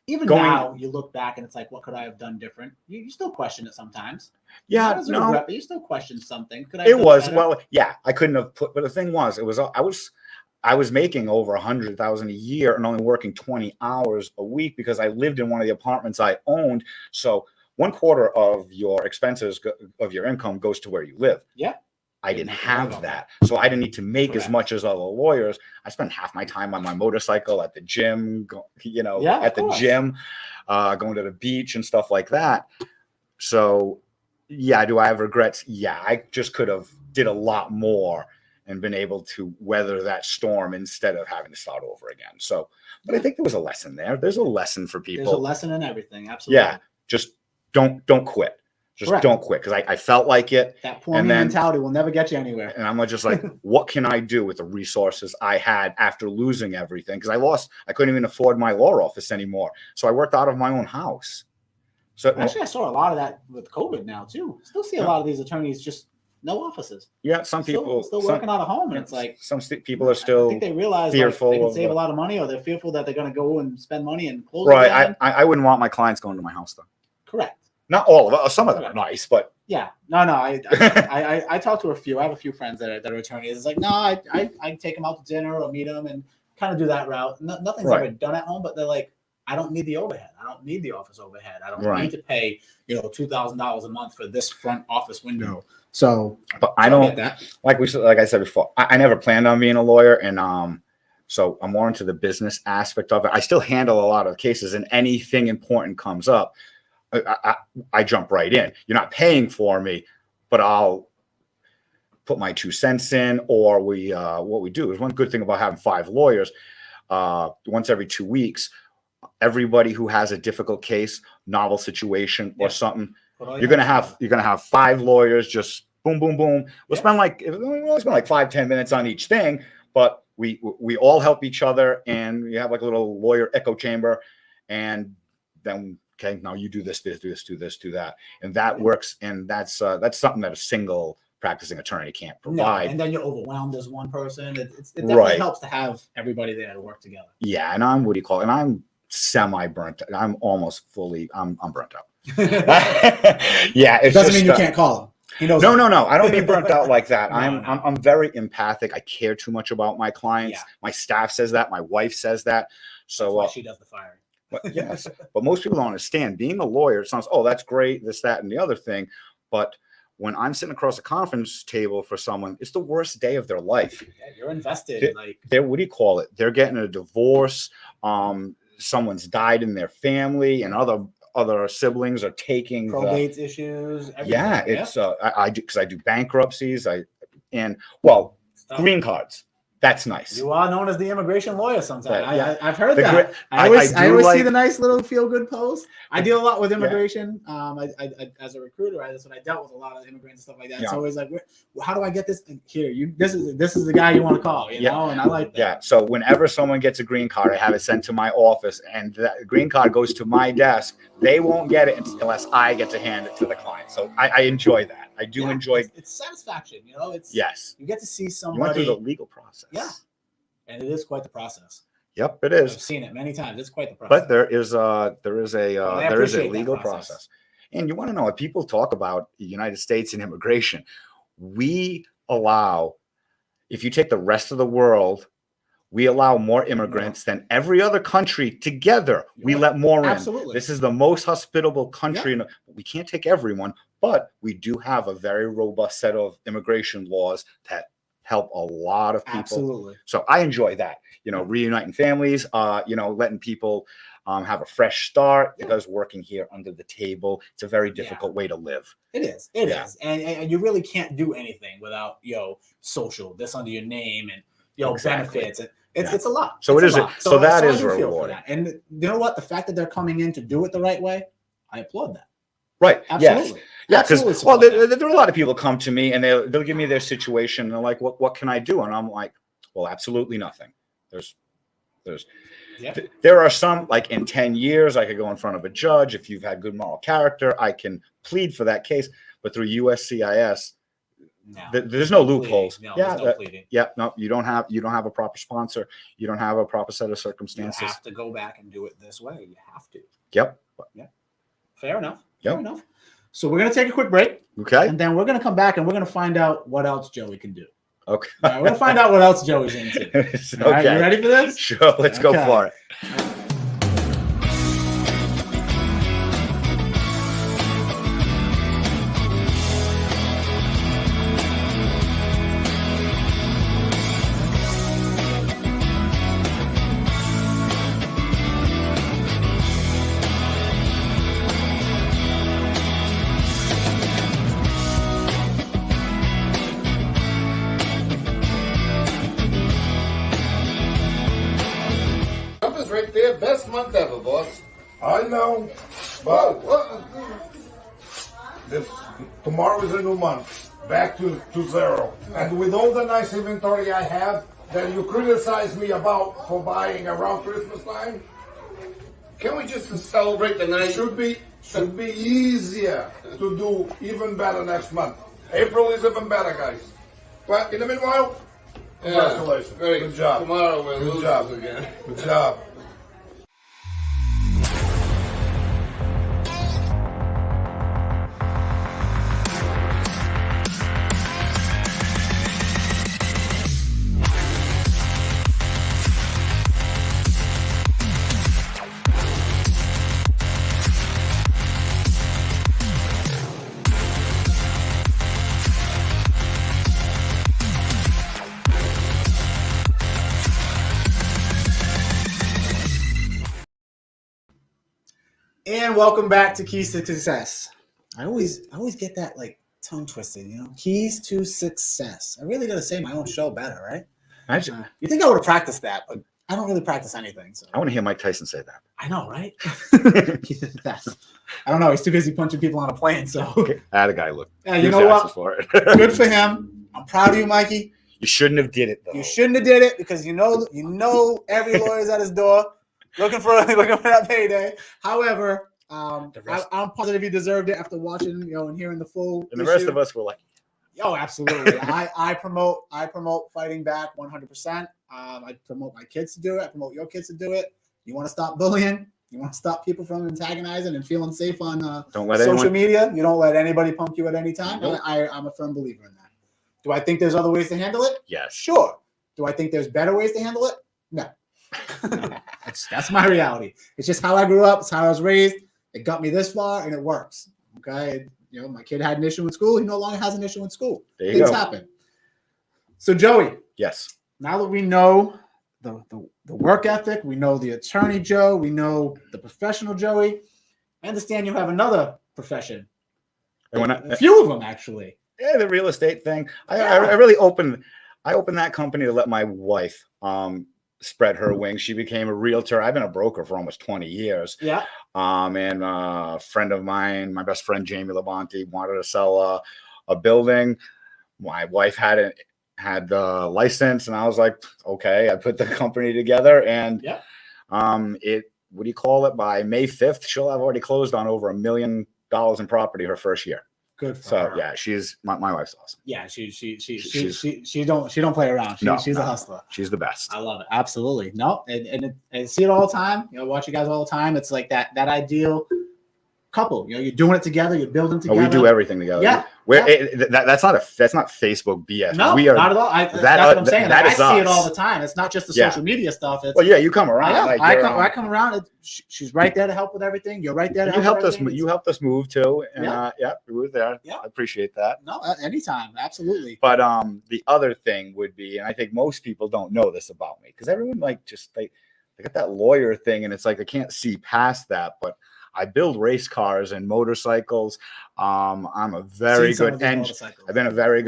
even now, you look back and it's like, what could I have done different? You still question it sometimes. Yeah, no. Regret, but you still question something. I couldn't have put, but the thing was, I was making over 100,000 a year and only working 20 hours a week because I lived in one of the apartments I owned. So 1/4 of your expenses of your income goes to where you live. Yeah. I didn't have that. So I didn't need to make as much as other lawyers. I spent half my time on my motorcycle at the gym, gym, going to the beach and stuff like that. So yeah, do I have regrets? Yeah, I just could have did a lot more and been able to weather that storm instead of having to start over again. So, but I think there was a lesson there. There's a lesson for people. There's a lesson in everything. Absolutely. Yeah. Just don't quit. Just don't quit, because I felt like it. That poor me mentality will never get you anywhere. And I'm just like, what can I do with the resources I had after losing everything? Because I couldn't even afford my law office anymore. So I worked out of my own house. So actually, I saw a lot of that with COVID now too. Still see a lot of these attorneys just no offices. Yeah, some people still working out of home, and it's like some people are still. I think they realize fearful they can save a lot of money, or they're fearful that they're going to go and spend money and close. Right. I wouldn't want my clients going to my house though. Correct. Not all of them. Some of them are nice, but yeah, no. I talked to a few. I have a few friends that are attorneys. It's like, no, I take them out to dinner or meet them and kind of do that route. Nothing's ever done at home, but they're like, I don't need the overhead. I don't need the office overhead. I don't need to pay $2,000 a month for this front office window. So, but I don't get that. Like I said before, I never planned on being a lawyer, and so I'm more into the business aspect of it. I still handle a lot of cases, and anything important comes up, I jump right in. You're not paying for me, but I'll put my 2 cents in. Or what we do is, one good thing about having 5 lawyers, once every 2 weeks, everybody who has a difficult case, novel situation or something, you're gonna have 5 lawyers just boom, boom, boom. We'll spend like 5-10 minutes on each thing, but we all help each other, and we have like a little lawyer echo chamber, and then okay, now you do this, do that, and that works, and that's something that a single practicing attorney can't provide. No, and then you're overwhelmed as one person. It definitely helps to have everybody there to work together. Yeah, and I'm semi burnt. I'm almost fully. I'm burnt out. Yeah, it doesn't mean you can't call him. He knows. No. I don't mean burnt out like that. I'm very empathic. I care too much about my clients. Yeah. My staff says that. My wife says that. So that's why she does the firing. But yes, but most people don't understand. Being a lawyer, it sounds, oh, that's great, this, that, and the other thing. But when I'm sitting across a conference table for someone, it's the worst day of their life. Yeah, you're invested. They're what do you call it? They're getting a divorce. Someone's died in their family, and other siblings are taking probate issues. Everything. Yeah, it's I do, because I do bankruptcies. Green cards. That's nice. You are known as the immigration lawyer sometimes. Yeah. I've heard that. I always see the nice little feel-good post. I deal a lot with immigration. I as a recruiter, that's what I dealt with, a lot of immigrants and stuff like that. It's always like, how do I get this? Here, this is the guy you want to call, you know? And I like that. Yeah. So whenever someone gets a green card, I have it sent to my office, and that green card goes to my desk. They won't get it unless I get to hand it to the client. So I enjoy that. I do enjoy. It's satisfaction, you know. It's you get to see somebody. You went through the legal process. Yeah, and it is quite the process. Yep, it is. I've seen it many times. It's quite the process. But there is a legal process. And you want to know what people talk about the United States and immigration? We allow, if you take the rest of the world, we allow more immigrants than every other country together. We let more in. Absolutely. This is the most hospitable country. We can't take everyone, but we do have a very robust set of immigration laws that help a lot of people. Absolutely. So I enjoy that, reuniting families, letting people have a fresh start, because working here under the table, it's a very difficult way to live. It is. It is. And you really can't do anything without, social, this under your name, and, benefits. It's a lot. So it's so that is rewarding. And you know what? The fact that they're coming in to do it the right way, I applaud that. Right. Absolutely. Yes. Yeah, because there are a lot of people come to me, and they'll give me their situation, and they're like, "What can I do?" And I'm like, "Well, absolutely nothing." There are some, like, in 10 years, I could go in front of a judge. If you've had good moral character, I can plead for that case. But through USCIS, there's no loopholes. No, there's no pleading. No, you don't have a proper sponsor. You don't have a proper set of circumstances. You have to go back and do it this way. You have to. Yep. Yeah. Fair enough. Yep. Fair enough. So we're going to take a quick break. Okay. And then we're going to come back, and we're going to find out what else Joey can do. Okay. All right, we're going to find out what else Joey's into. Okay. All right, you ready for this? Sure. Let's go for it. Right there, best month ever, boss. I know, but tomorrow is a new month, back to zero. And with all the nice inventory I have that you criticize me about for buying around Christmas time, can we just celebrate the night? Should be easier to do even better next month. April is even better, guys. But in the meanwhile, congratulations. Good job. Tomorrow we're losers again. Good job. And welcome back to Keys to Success. I always get that like tongue twisted, you know. Keys to Success. I really gotta say my own show better, right? You think I would have practiced that, but I don't really practice anything. So I want to hear Mike Tyson say that. I know, right? Keys to Success. I don't know. He's too busy punching people on a plane. So I had a guy look. yeah, you know what? For it. Good for him. I'm proud of you, Mikey. You shouldn't have did it though. You shouldn't have did it because you know every lawyer's at his door looking for that payday. However, I'm positive he deserved it after watching, and hearing the full. And the rest of us were like, "Oh, absolutely." I promote fighting back 100%. I promote my kids to do it. I promote your kids to do it. You want to stop bullying? You want to stop people from antagonizing and feeling safe on social media? You don't let anybody pump you at any time. Nope. I'm a firm believer in that. Do I think there's other ways to handle it? yes. Sure. Do I think there's better ways to handle it? No. That's my reality. It's just how I grew up. It's how I was raised. It got me this far, and it works. Okay. My kid had an issue in school. He no longer has an issue in school. Things happen. So, Joey. Yes. Now that we know the work ethic, we know the attorney Joe, we know the professional Joey, I understand you have another profession. A few of them, actually. Yeah, the real estate thing. I really opened that company to let my wife spread her wings. She became a realtor. I've been a broker for almost 20 years. Yeah. And a friend of mine, my best friend Jamie Labonte, wanted to sell a building. My wife had the license, and I was like, okay. I put the company together, and what do you call it? By May 5th, she'll have already closed on over $1 million in property her first year. Good for her. Yeah, she's my wife's awesome. Yeah, she don't play around. She's a hustler. She's the best. I love it. Absolutely. No, and I see it all the time. Watch you guys all the time. It's like that ideal couple. You're doing it together. You're building together. We do everything together. Yeah. That's not Facebook BS. No, we are not at all. That's what I'm saying. I see it all the time. It's not just the social media stuff. It's, you come around. I come around. She's right there to help with everything. You're right there to help. You helped us move too, and we were there. Yeah. I appreciate that. No, anytime, absolutely. But the other thing would be, and I think most people don't know this about me, because everyone they got that lawyer thing, and it's like I can't see past that, but I build race cars and motorcycles. I'm a very good engine. I'm a very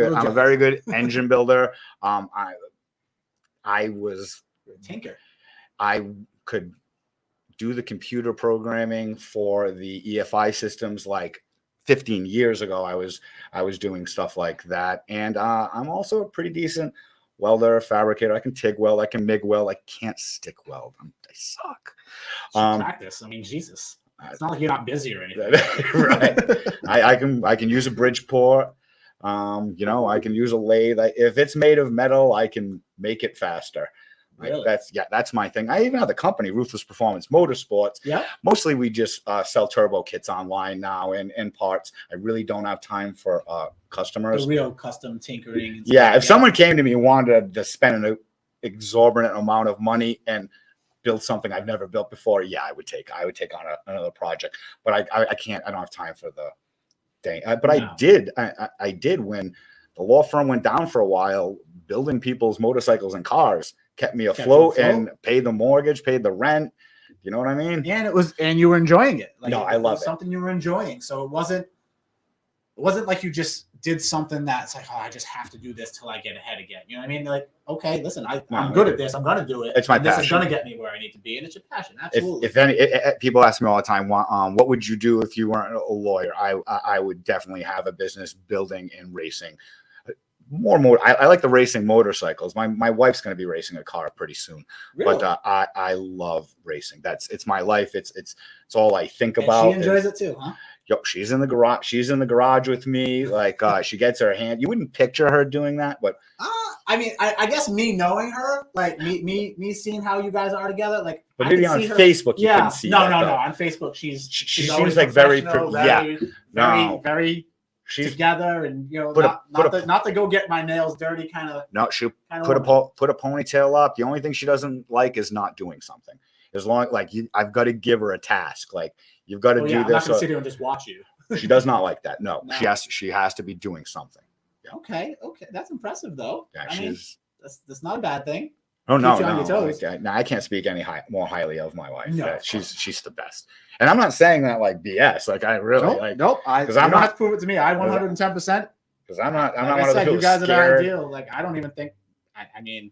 good engine builder. I was a tinker. I could do the computer programming for the EFI systems like 15 years ago. I was doing stuff like that, and I'm also a pretty decent welder, fabricator. I can TIG weld. I can MIG weld. I can't stick weld. I suck. Practice. I mean, Jesus. It's not like you're not busy or anything. Right. I can use a bridge pour. I can use a lathe. If it's made of metal, I can make it faster. Really? That's my thing. I even have the company, Ruthless Performance Motorsports. Yeah. Mostly we just sell turbo kits online now and parts. I really don't have time for customers. The real custom tinkering. If someone came to me and wanted to spend an exorbitant amount of money and build something I've never built before, I would take on another project, but I can't. I don't have time for the thing. But I did when the law firm went down for a while. Building people's motorcycles and cars kept me afloat and paid the mortgage, paid the rent. You know what I mean? And you were enjoying it. I love it. Something you were enjoying. So it wasn't like you just did something that's like, I just have to do this till I get ahead again. You know what I mean? Like, okay, listen, I'm good at this. I'm going to do it. It's my passion. This is going to get me where I need to be. And it's your passion. Absolutely. People ask me all the time, what would you do if you weren't a lawyer? I would definitely have a business building and racing. More. I like the racing motorcycles. My wife's going to be racing a car pretty soon. Really? But I love racing. It's my life. It's all I think about. She enjoys it too, huh? She's in the garage. She's in the garage with me. Like she gets her hand. You wouldn't picture her doing that, but I mean, I guess me knowing her, like me seeing how you guys are together, like. But maybe on Facebook, you can see. No. On Facebook, she seems like very together, and not to go get my nails dirty, kind of. No, she'll put a ponytail up. The only thing she doesn't like is not doing something. As long I've got to give her a task. Like you've got to do this. I'm not gonna sit here and just watch you. She does not like that. No. She has to be doing something. Yeah. Okay, that's impressive though. Yeah, I mean, that's not a bad thing. Oh no, keeps you on your no, toes. I can't speak any more highly of my wife. No, Yeah, of she's the best, and I'm not saying that like BS. Like I really Nope, like nope. You I'm don't not- have to prove it to me. I 110%. because I'm not Like one I of the said, people you guys are the scared. ideal. Like I don't even think. I mean,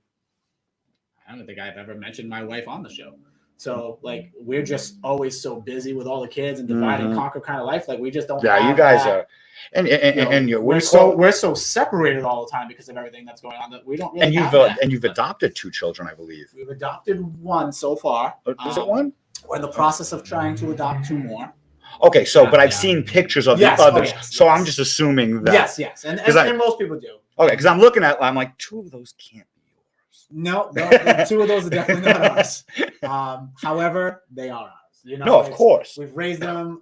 I don't think I've ever mentioned my wife on the show. So like we're just always so busy with all the kids and divide and conquer kind of life. Like we just don't. Yeah, have you guys that, are, and you're we're so separated all the time because of everything that's going on that we don't really. and you've adopted 2 children, I believe. We've adopted 1 so far. Is it 1? We're in the process of trying to adopt 2 more. Okay, so but I've Yeah. seen pictures of Yes, the oh, others, yes, so yes. I'm just assuming that. Yes, and I- most people do. Okay, because I'm looking at, I'm like 2 of those can't be yours. No, 2 of those are definitely not ours. However, they are ours. You know, No, of course. we've raised them.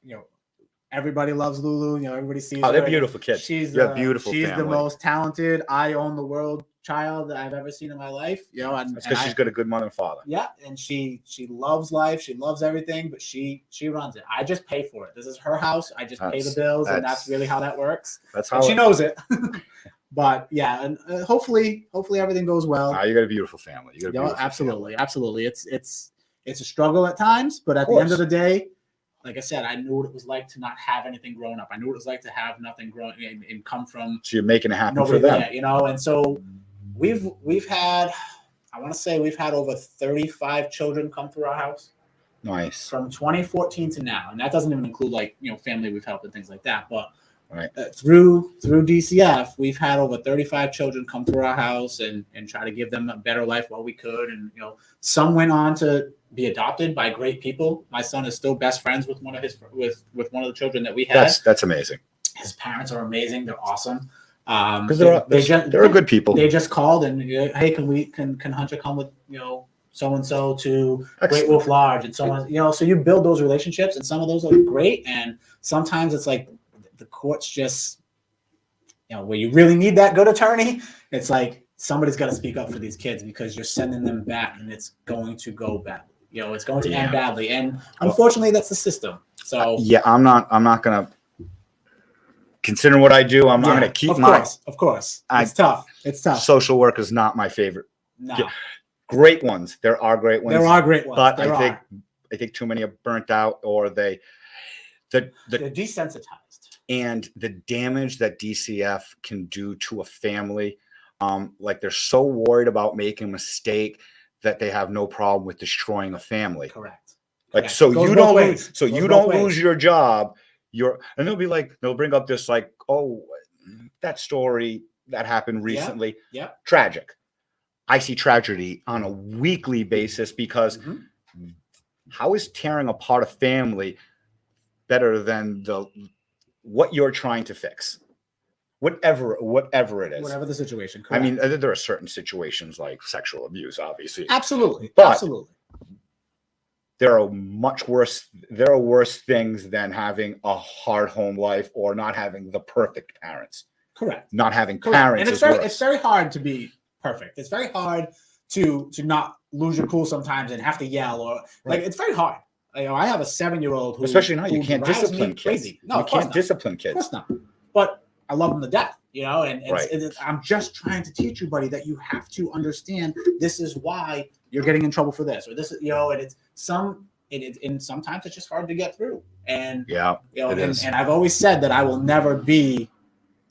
You know, everybody loves Lulu. You know, everybody sees. Oh, they're her. beautiful kids. She's You're a beautiful She's family. the most talented, I own the world child that I've ever seen in my life. You know, That's because she's got a good mother and father. Yeah, and she loves life. She loves everything, but she runs it. I just pay for it. This is her house. I just pay the bills, and that's really how that works. That's how and she knows it. But yeah, and hopefully everything goes well. You got a beautiful family. You got a beautiful absolutely, family. absolutely. It's a struggle at times, but at the end of the day, like I said, I knew what it was like to not have anything growing up. I knew what it was like to have nothing growing and come from. So you're making it happen nobody for them, there, you know. And so we've had, I want to say we've had over 35 children come through our house. Nice. From 2014 to now, and that doesn't even include like family we've helped and things like that. But right. Through DCF, we've had over 35 children come through our house and try to give them a better life while we could. And some went on to be adopted by great people. My son is still best friends with one of with one of the children that we had. That's amazing. His parents are amazing. They're awesome. Because they're good people. They just called and hey, can Hunter come with so and so to Great Wolf Lodge and so on. So you build those relationships, and some of those are great, and sometimes it's like the courts just where you really need that good attorney. It's like somebody's got to speak up for these kids because you're sending them back, and it's going to go badly. It's going to end badly, and unfortunately, that's the system. So I'm not gonna. Considering what I do, I'm not going to keep Of course. It's tough. Social work is not my favorite. No. Great ones. There are great ones. But I think too many are burnt out, or they're desensitized. And the damage that DCF can do to a family, like they're so worried about making a mistake that they have no problem with destroying a family. Correct. Like so you don't lose your job. And they'll bring up this like, oh, that story that happened recently. Yeah. Tragic. I see tragedy on a weekly basis because how is tearing apart a family better than what you're trying to fix? Whatever it is. Whatever the situation. Correct. I mean, there are certain situations like sexual abuse, obviously. Absolutely. But absolutely. There are worse things than having a hard home life or not having the perfect parents. Correct. Not having parents. And it's very hard to be perfect. It's very hard to not lose your cool sometimes and have to yell or like it's very hard. I have a 7-year-old who especially now you can't discipline kids. Crazy. No, you can't discipline kids. Of course not. But I love them to death, and right. I'm just trying to teach you, buddy, that you have to understand this is why you're getting in trouble for this, or this is, and it's and sometimes it's just hard to get through. And and I've always said that I will never be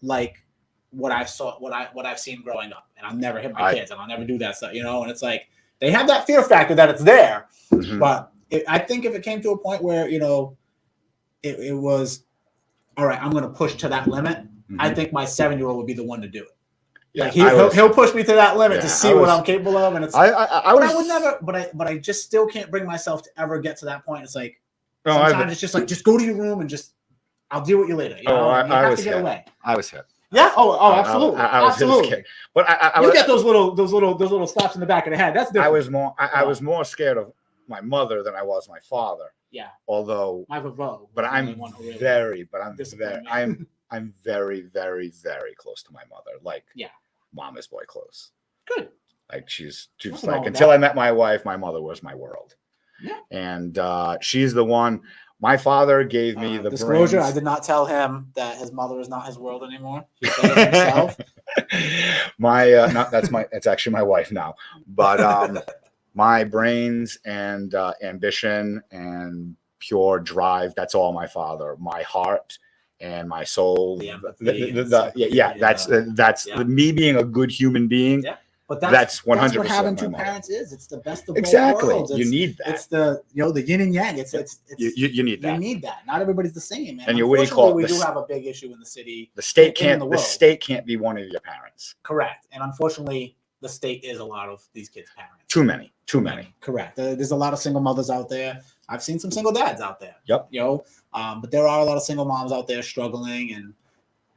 like what I've seen growing up, and I'll never hit my kids, and I'll never do that stuff, and it's like they have that fear factor that it's there, but I think if it came to a point where it was all right, I'm going to push to that limit. I think my 7-year-old would be the one to do it. Yeah, like he'll push me to that limit to see what I'm capable of, and it's. I would never, but I just still can't bring myself to ever get to that point. It's like sometimes it's just like just go to your room and just I'll deal with you later. You have to get away. I was hit. Yeah. Oh, absolutely. I was absolutely. Hit but you get those little slaps in the back of the head. That's different. I was more scared of my mother than I was my father. Yeah. Although. I'm very, very, very close to my mother. Like, mama's boy close. Good. Like she's like until I met my wife, my mother was my world. Yeah. And she's the one. My father gave me the disclosure. brains. I did not tell him that his mother is not his world anymore. He said it himself. That's actually my wife now. But my brains and ambition and pure drive, that's all my father. My heart and my soul. The empathy and That's Yeah. me being a good human being. Yeah. But That's 100% what having my two mother. parents is. It's the best of Exactly. both worlds. You need that. It's the the yin and yang. It's You need that. You need that. Not everybody's the same. And what do you call it? We do have a big issue in the city. The state in can't. the The world. state can't be one of your parents. Correct. And unfortunately, the state is a lot of these kids' parents. Too many. Too many. Correct. There's a lot of single mothers out there. I've seen some single dads out there. Yep. But there are a lot of single moms out there struggling, and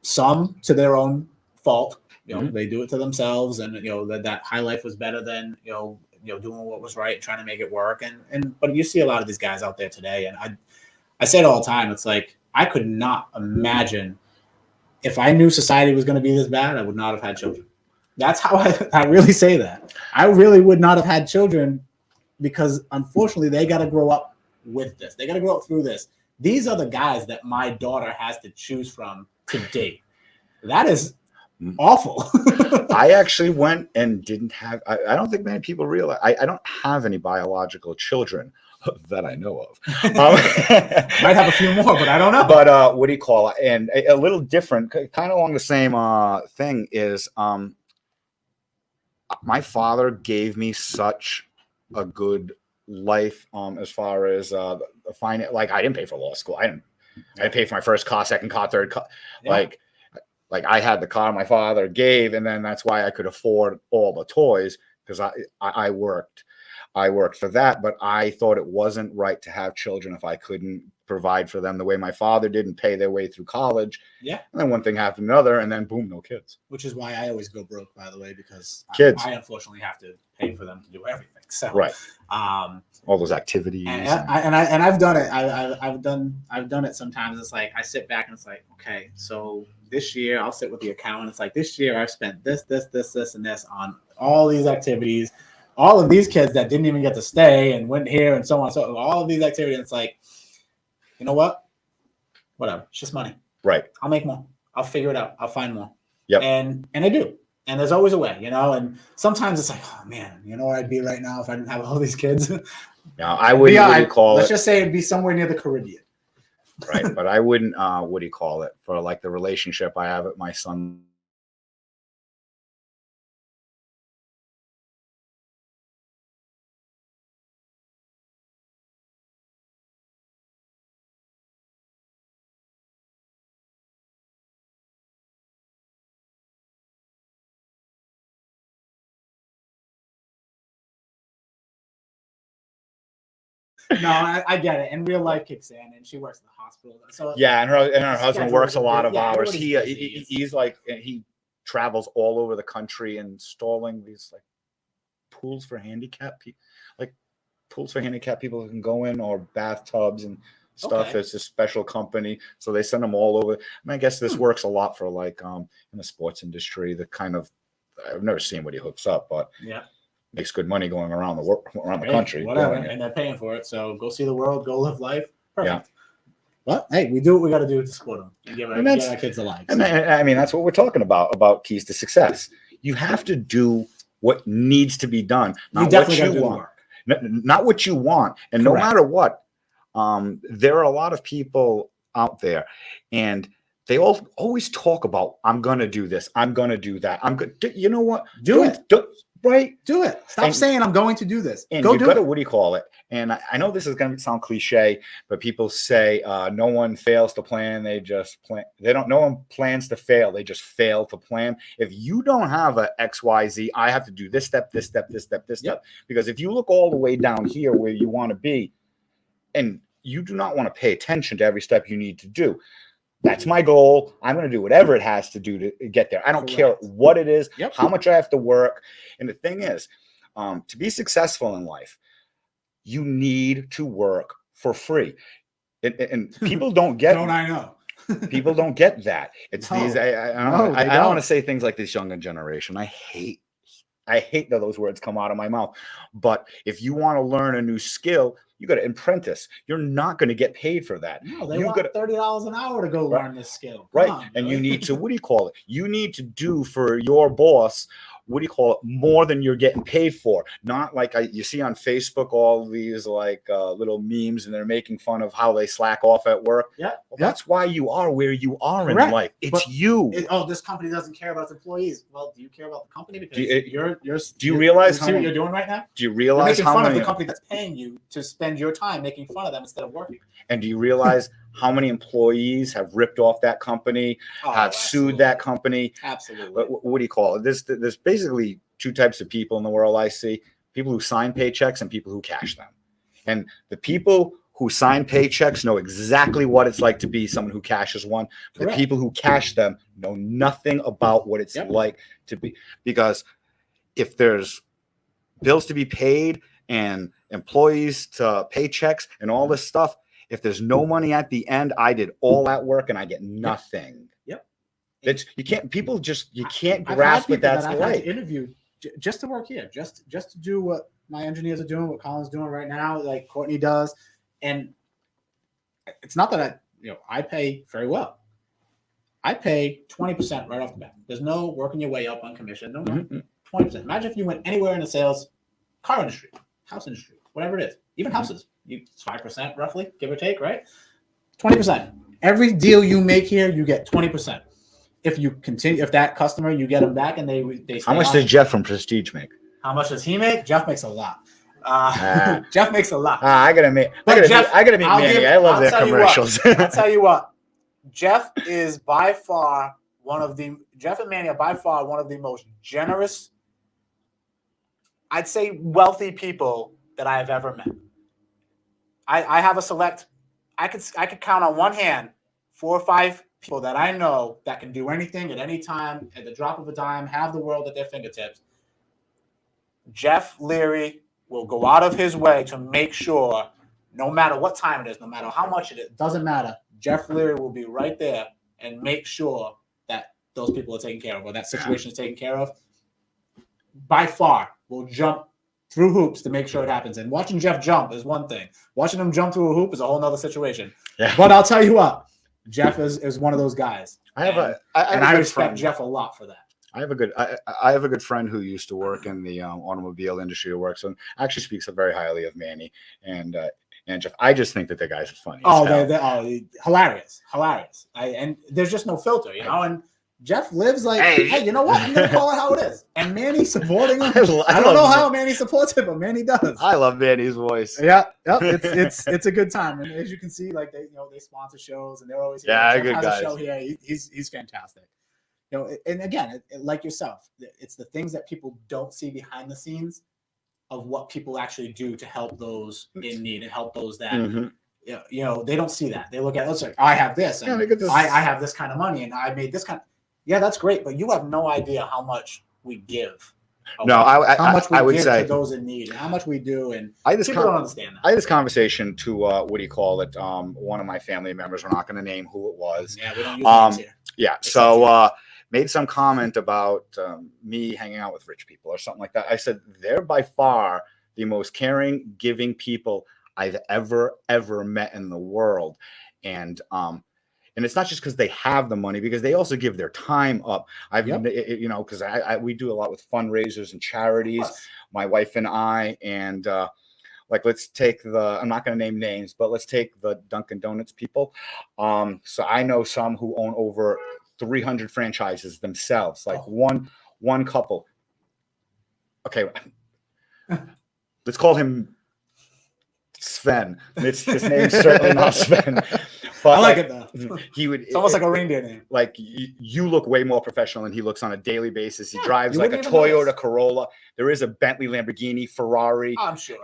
some to their own fault. They do it to themselves, and that high life was better than doing what was right, trying to make it work. But you see a lot of these guys out there today, and I say it all the time. It's like I could not imagine if I knew society was going to be this bad, I would not have had children. That's how I really say that. I really would not have had children because unfortunately they got to grow up with this. They got to grow up through this. These are the guys that my daughter has to choose from to date. That is awful. I actually went and didn't have, I don't think many people realize, I don't have any biological children that I know of. Might have a few more, but I don't know. But what do you call it? And a little different, kind of along the same thing is my father gave me such a good life as far as like I didn't pay for law school. I didn't pay for my first car, second car, third car. Yeah. Like I had the car my father gave, and then that's why I could afford all the toys because I worked for that. But I thought it wasn't right to have children if I couldn't provide for them the way my father did and pay their way through college. Yeah. And then one thing happened to another, and then boom, no kids. Which is why I always go broke, by the way, because kids. I unfortunately have to pay for them to do everything. So right. All those activities. And I've done it. I've done it sometimes. It's like I sit back and it's like, okay, so this year I'll sit with the accountant. It's like this year I've spent this, and this on all these activities. All of these kids that didn't even get to stay and went here and so on. So all of these activities, it's like, you know what? Whatever. It's just money. Right. I'll make more. I'll figure it out. I'll find more. Yep. And I do. And there's always a way, and sometimes it's like, oh man, where I'd be right now if I didn't have all these kids. No, I wouldn't call it. Let's just say it'd be somewhere near the Caribbean. Right. But I wouldn't, what do you call it? For like the relationship I have with my son. No, I get it. And real life kicks in, and she works in the hospital. So yeah, and her husband works a lot of hours. He's He travels all over the country installing these like pools for handicapped people, like pools for handicapped people who can go in, or bathtubs and stuff. Okay. It's a special company, so they send them all over. And I guess this works a lot for like in the sports industry. The kind of I've never seen what he hooks up, but yeah. Makes good money going around the country. Whatever, and they're paying for it. So go see the world, go live life. Perfect. Yeah. But hey, we do what we got to do to support them and give our kids a life. And I mean, that's what we're talking about keys to success. You have to do what needs to be done, not what you want. Not what you want. And Correct. No matter what, there are a lot of people out there, and they always talk about, I'm going to do this. I'm going to do that. You know what? Do it. Right. Do it. Stop saying I'm going to do this. And go you do got to, it. what do you call it? And I know this is going to sound cliche, but people say no one fails to plan. They just plan. No one plans to fail. They just fail to plan. If you don't have a XYZ, I have to do this step, this step, this step, this step. Because if you look all the way down here where you want to be, and you do not want to pay attention to every step you need to do, that's my goal. I'm going to do whatever it has to do to get there. I don't care what it is, how much I have to work. And the thing is, to be successful in life, you need to work for free. And people don't get Don't I know? People don't get that. It's these. I don't want to say things like this younger generation. I I hate that those words come out of my mouth. But if you want to learn a new skill, you got to apprentice. You're not going to get paid for that. No, they You want gotta- $30 an hour to go Right. learn this skill. Come right. on, And Billy. you need to, what do you call it? You need to do for your boss, what do you call it? More than you're getting paid for. Not like you see on Facebook all these like little memes, and they're making fun of how they slack off at work. Yeah. Well, that's why you are where you are Correct. in life. It's But you. This company doesn't care about its employees. Well, do you care about the company? Because Do you- do you you're- realize you see what how- you're doing right now? Do you You're realize making how fun many? of the company that's paying you to spend your time making fun of them instead of working. And do you realize how many employees have ripped off that company, have sued that company? Absolutely. What do you call it? There's basically two types of people in the world I see: people who sign paychecks and people who cash them. And the people who sign paychecks know exactly what it's like to be someone who cashes one. But the Correct. people who cash them know nothing about what it's Yep. like to be. Because if there's bills to be paid and employees to paychecks and all this stuff, if there's no money at the end, I did all that work and I get nothing. Yep. It's you can't you can't I've grasp had what that's people that I've had like. to interview just to work here, just to do what my engineers are doing, what Colin's doing right now, like Courtney does, and it's not that I pay very well. I pay 20% right off the bat. There's no working your way up on commission. No, Mhm. 20%. Imagine if you went anywhere in the sales, car industry, house industry, whatever it is, even houses. It's 5% roughly, give or take, right? 20%. Every deal you make here, you get 20%. If you continue, if that customer, you get them back and they How much stay does Jeff from Prestige make? How much does he make? Jeff makes a lot. Jeff makes a lot. I gotta meet. But Jeff, I gotta meet I'll Manny. give- I love I'll their tell you what. commercials. I'll tell you what. Jeff is by far Jeff and Manny are by far one of the most generous, I'd say wealthy people that I have ever met. I have a select, I could count on one hand 4 or 5 people that I know that can do anything at any time, at the drop of a dime, have the world at their fingertips. Jeff Leary will go out of his way to make sure, no matter what time it is, no matter how much it is, doesn't matter. Jeff Leary will be right there and make sure that those people are taken care of or that situation is taken care of. By far, will jump through hoops to make sure it happens. And watching Jeff jump is one thing. Watching him jump through a hoop is a whole nother situation. Yeah. But I'll tell you what, Jeff is one of those guys. I have And I I good respect friend. Jeff a lot for that. I have a good friend who used to work in the automobile industry who works and actually speaks very highly of Manny and Jeff. I just think that the guys are funny. Oh, as hell. they're hilarious. And there's just no filter, And Jeff lives like, hey, you know what? I'm gonna call it how it is. And Manny supporting him. I don't know how Manny supports it, but Manny does. I love Manny's voice. Yeah, yep. It's a good time, and as you can see, like they sponsor shows, and they're always here. Yeah, Jeff good has guys. a show here. He's fantastic. And again, like yourself, it's the things that people don't see behind the scenes of what people actually do to help those in need and help those that Mhm. they don't see that. They look at it's like I have this, and Yeah, look at this. I have this kind of money, and I made this kind. Yeah, that's great, but you have no idea how much we give. No, how much we I would give say to those in need, and how much we do, and I had this people don't understand that. I had this conversation to what do you call it? One of my family members. We're not going to name who it was. Yeah, we don't use names here. Yeah. So made some comment about me hanging out with rich people or something like that. I said they're by far the most caring, giving people I've ever met in the world, and it's not just because they have the money, because they also give their time up. Because we do a lot with fundraisers and charities. My wife and I, and like let's take I'm not going to name names, but let's take the Dunkin' Donuts people. So I know some who own over 300 franchises themselves, like one couple. Okay, let's call him Sven. His name's certainly not Sven. But I like it though. He would. It's almost like a reindeer name. Like you look way more professional than he looks on a daily basis. He Yeah, drives you like a wouldn't even Toyota notice. Corolla. There is a Bentley, Lamborghini, Ferrari, I'm sure.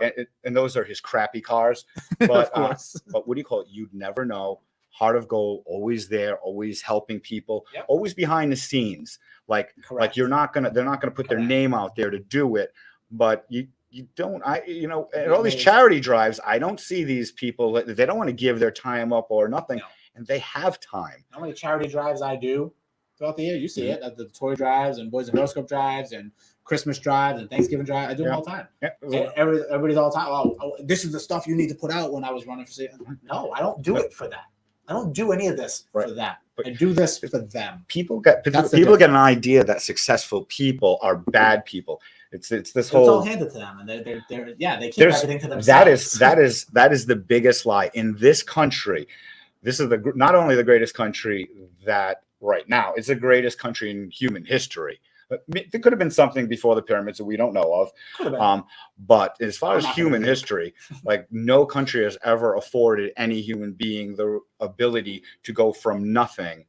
and those are his crappy cars. But Of course. but what do you call it? You'd never know. Heart of gold, always there, always helping people, Yep. always behind the scenes. Like Correct. they're not gonna put their Correct. name out there to do it, but you don't. At all these Amazing. charity drives, I don't see these people. They don't want to give their time up or nothing. No. And they have time. How many charity drives I do throughout the year? You see it at the toy drives and Boys and Girl Scout drives and Christmas drives and Thanksgiving drive. I do them all the time. Yeah. And everybody's all the time. Oh, this is the stuff you need to put out when I was running for city. No, I don't do it for that. I don't do any of this for that. I do this for them. People get an idea that successful people are bad people. It's this whole. It's all handed to them, and they keep everything to themselves. That is the biggest lie in this country. This is not only the greatest country that right now, it's the greatest country in human history. There could have been something before the pyramids that we don't know of. But as far as human history, like no country has ever afforded any human being the ability to go from nothing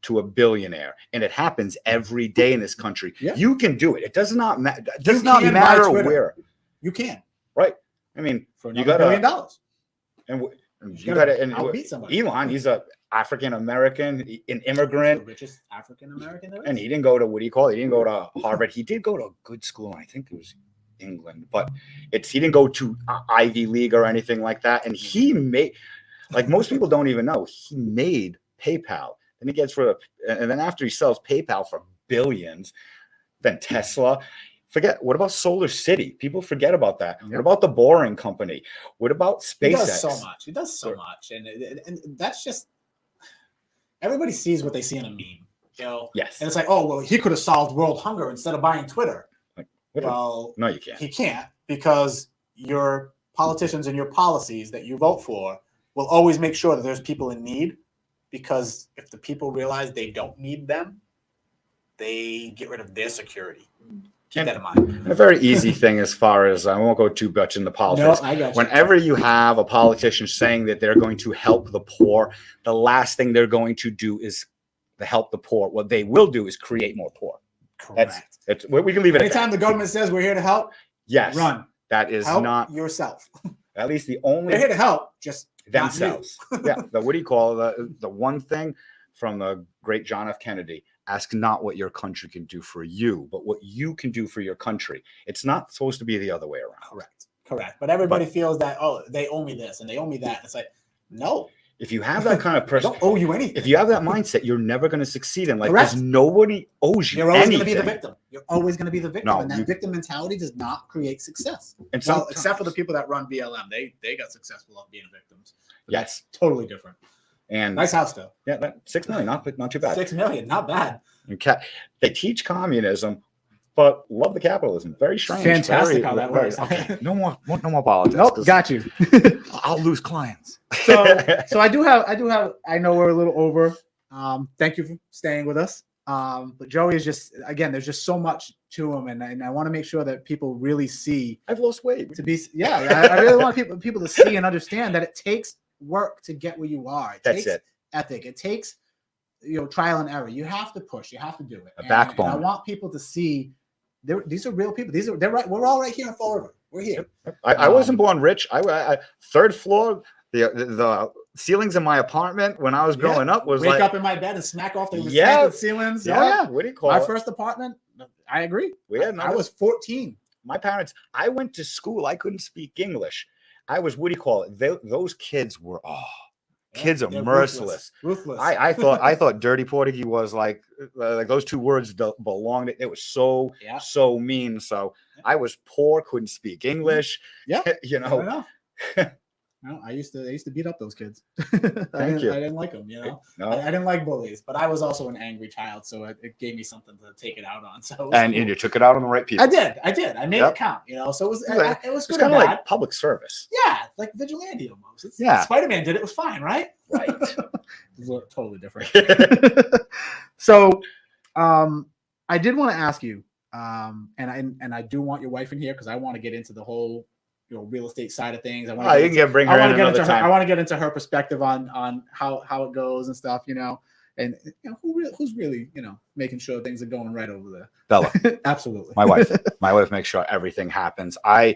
to a billionaire. And it happens every day in this country. Yeah. You can do it. It does not matter where. You can. Right. I mean, for you got $1 billion. And you got to beat somebody. Elon, he's a African American, an immigrant, the richest African American there is. And he didn't go to he didn't go to Harvard. He did go to a good school. I think it was England, but he didn't go to Ivy League or anything like that. And he made, like most people don't even know, he made PayPal. Then he gets and then after he sells PayPal for billions, then Tesla. What about Solar City? People forget about that. Yep. What about the Boring Company? What about SpaceX? He does so much. He does so much. And that's just, everybody sees what they see in a meme. You know? Yes. And it's like, oh, well, he could have solved world hunger instead of buying Twitter. No, you can't. He can't, because your politicians and your policies that you vote for will always make sure that there's people in need, because if the people realize they don't need them, they get rid of their security. Keep that in mind. A very easy thing, as far as I won't go too much into politics. No, I got you. Whenever you have a politician saying that they're going to help the poor, the last thing they're going to do is to help the poor. What they will do is create more poor. Correct. We can leave it. Anytime the government says we're here to help, yes, run. That is help not yourself. At least the only they're here to help, just themselves. Yeah. What do you call the one thing from the great John F. Kennedy? Ask not what your country can do for you, but what you can do for your country. It's not supposed to be the other way around. Correct. But everybody feels that, oh, they owe me this and they owe me that. It's like, no. If you have that kind of person, don't owe you anything. If you have that mindset, you're never going to succeed in life, because nobody owes you. You're always going to be the victim. You're always going to be the victim, and that victim mentality does not create success. And except for the people that run BLM, they got successful off being victims. Yes, that's totally different. And nice house though. Yeah, that $6 million, not too bad. $6 million, not bad. They teach communism, but love the capitalism. Very strange. Fantastic how that works. Okay. No more politics. Nope, got you. I'll lose clients. So I know we're a little over. Thank you for staying with us. But Joey is just, again, there's just so much to him, and I want to make sure that people really see. I've lost weight. I really want people to see and understand that it takes work to get where you are. It takes ethic. It takes trial and error. You have to push. You have to do it. A backbone. And I want people to see these are real people. They're right. We're all right here in Fall River. We're here. I wasn't born rich. I third floor. The ceilings in my apartment when I was growing up was wake up in my bed and smack off the ceilings. Yeah. What do you call my it? first apartment? I agree. I was 14. My parents. I went to school. I couldn't speak English. I was, what do you call it? Those kids were, kids are merciless. Ruthless. I thought dirty Portuguese was like those two words belonged. It was so mean. So I was poor, couldn't speak English. Yeah. I know. No, I used to beat up those kids. I you. didn't like them, No. I didn't like bullies, but I was also an angry child, so it gave me something to take it out on. So and you took it out on the right people. I did. I made it count, So it was it's kind of like public service. Yeah, like vigilante almost. Spider-Man did it. Was fine, right? Right. It's totally different. So, I did want to ask you, and I do want your wife in here because I want to get into the whole real estate side of things. I want to bring her in another time. I want to get into her perspective on how it goes and stuff, and who's really making sure things are going right over there. Bella. Absolutely. My wife makes sure everything happens. We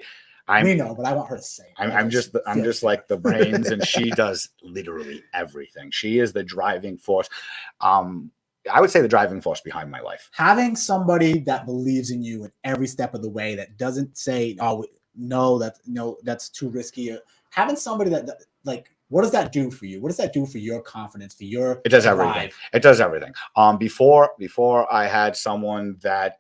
know, but I want her to say. I'm just like the brains, and she does literally everything. She is the driving force. I would say the driving force behind my life. Having somebody that believes in you in every step of the way, that doesn't say, "Oh, no, that's too risky." Having somebody that what does that do for you? What does that do for your confidence, for your It does drive? everything. It does everything. Before I had someone that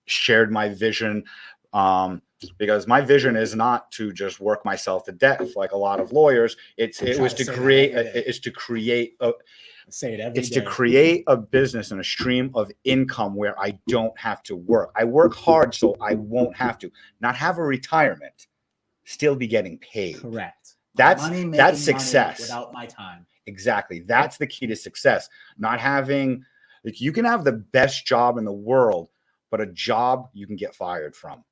shared my vision, because my vision is not to just work myself to death like a lot of lawyers. It was to create Say it every it's day. to create a business and a stream of income where I don't have to work. I work hard so I won't have to. Not have a retirement, still be getting paid. Correct. That's Money success. without my time. Exactly. That's the key to success. Not having, like, you can have the best job in the world, but a job you can get fired from.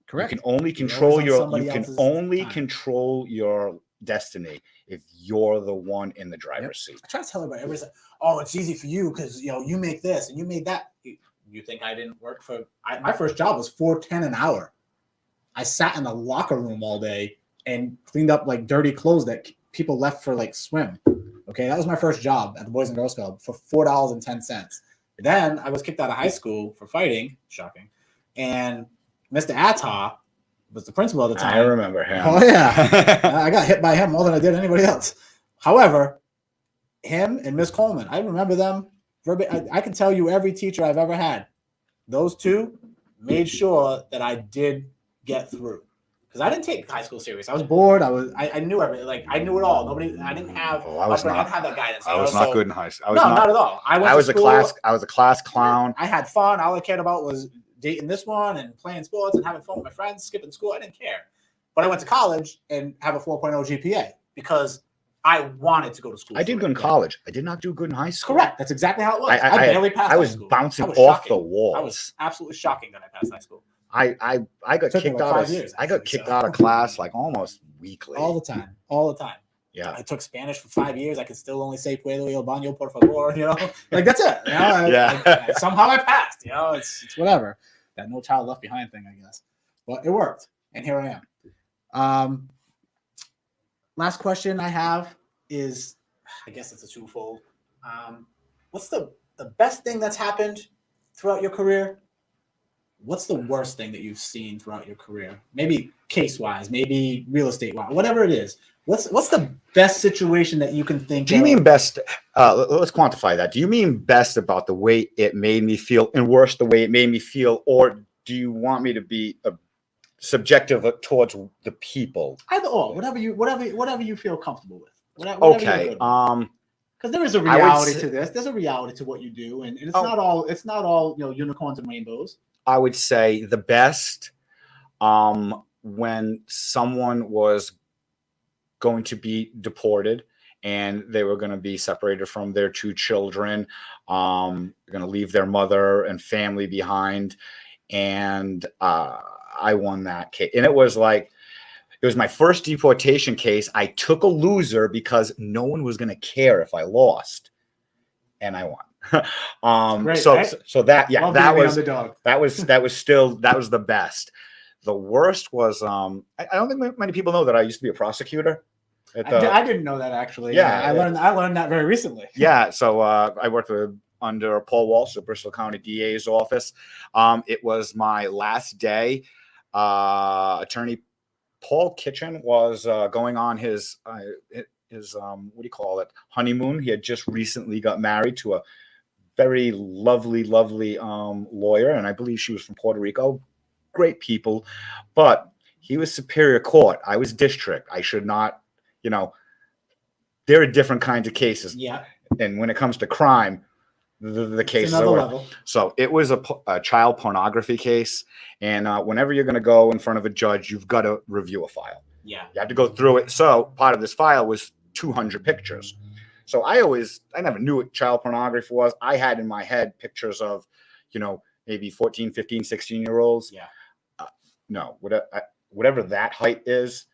Correct. You can only You're control always on your somebody you can else's only time. control your destiny if you're the one in the driver's seat. I try to tell everybody's like, oh, it's easy for you because you make this and you made that. You think I didn't work for my first job was $4.10 an hour. I sat in the locker room all day and cleaned up like dirty clothes that people left for like swim. Okay, that was my first job at the Boys and Girls Club for $4.10. Then I was kicked out of high school for fighting, shocking, and Mr. Atta was the principal at the time. I remember him. Oh yeah, I got hit by him more than I did anybody else. However, him and Miss Coleman, I remember them. I can tell you every teacher I've ever had. Those two made sure that I did get through because I didn't take high school serious. I was bored. I knew everything. Like I knew it all. I didn't have. I was I didn't have that guidance. I was not good in high school. Not at all. I was a class clown. I had fun. All I cared about was dating this one and playing sports and having fun with my friends, skipping school. I didn't care. But I went to college and have a 4.0 GPA because I wanted to go to school. I did good in college. I did not do good in high school. Correct. That's exactly how it was. I barely passed I was high school. bouncing off the walls. I was absolutely shocking that I passed high school. I got kicked out of years, I got kicked out of class like almost weekly. All the time. Yeah. I took Spanish for 5 years. I could still only say puedo y baño por favor, like that's it. Yeah. Somehow I passed, it's whatever. That no child left behind thing, I guess. But it worked. And here I am. Last question I have is, I guess it's a twofold. What's the best thing that's happened throughout your career? What's the worst thing that you've seen throughout your career? Maybe case-wise, maybe real estate-wise, whatever it is. What's the best situation that you can think of? Do you mean best? Let's quantify that. Do you mean best about the way it made me feel and worst the way it made me feel? Or do you want me to be subjective towards the people? Either or, whatever you feel comfortable with. Whatever okay. Because there is a reality to this. There's a reality to what you do, and it's not all unicorns and rainbows. I would say the best when someone was going to be deported and they were going to be separated from their two children, going to leave their mother and family behind, and I won that case. And it was my first deportation case. I took a loser because no one was going to care if I lost, and I won. Great, so right? so that Love that being the was underdog. that was the best. The worst was I don't think many people know that I used to be a prosecutor. I didn't know that actually. Yeah, I learned that very recently. Yeah, so I worked under Paul Walsh, the Bristol County DA's office. It was my last day. Attorney Paul Kitchen was going on his what do you call it, honeymoon. He had just recently got married to a very lovely lawyer, and I believe she was from Puerto Rico. Great people, but he was Superior Court. I was district. I should not, there are different kinds of cases. Yeah. And when it comes to crime, the cases are level. So it was a child pornography case, and whenever you're going to go in front of a judge, you've got to review a file. Yeah. You have to go through it. So part of this file was 200 pictures. So I never knew what child pornography was. I had in my head pictures of, maybe 14, 15, 16-year-olds. Yeah. No, whatever that height is,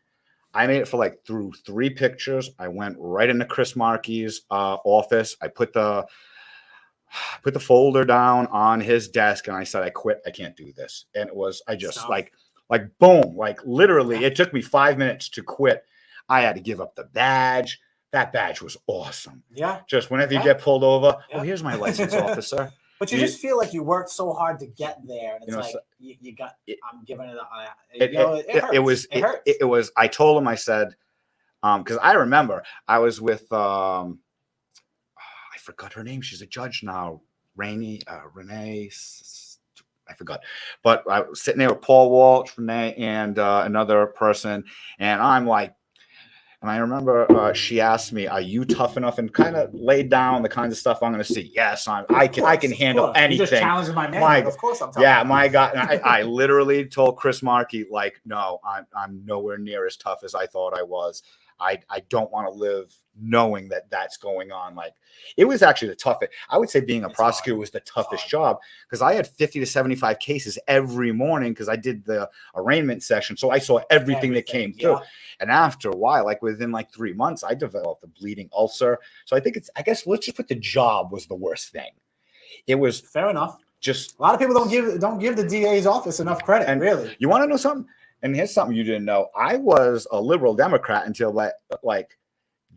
I made it for through 3 pictures. I went right into Chris Markey's office. I put the folder down on his desk, and I said, I quit. I can't do this. And it was, I just boom, literally, it took me 5 minutes to quit. I had to give up the badge. That badge was awesome. Yeah. Just whenever you get pulled over, Yeah. oh, here's my license officer. But you just feel like you worked so hard to get there, and it's you got. I'm giving it. It hurts. It was. I told him. I said, because I remember I was with. I forgot her name. She's a judge now. Renee. I forgot. But I was sitting there with Paul Walsh, Renee, and another person, and I'm like, and I remember she asked me, "Are you tough enough?" And kind of laid down the kinds of stuff I'm going to see. Yes, I can handle anything. You just challenging my man. Of course, I'm tough. Yeah, my God, and I literally told Chris Markey, like, no, I'm nowhere near as tough as I thought I was. I don't want to live knowing that that's going on. Like, it was actually the toughest. I would say being a prosecutor was the toughest job, because I had 50 to 75 cases every morning because I did the arraignment session. So I saw everything that came through. And after a while, like within like 3 months, I developed a bleeding ulcer. So I guess let's just put the job was the worst thing. It was fair enough. Just a lot of people don't give the DA's office enough credit. And really, you want to know something? And here's something you didn't know. I was a liberal Democrat until like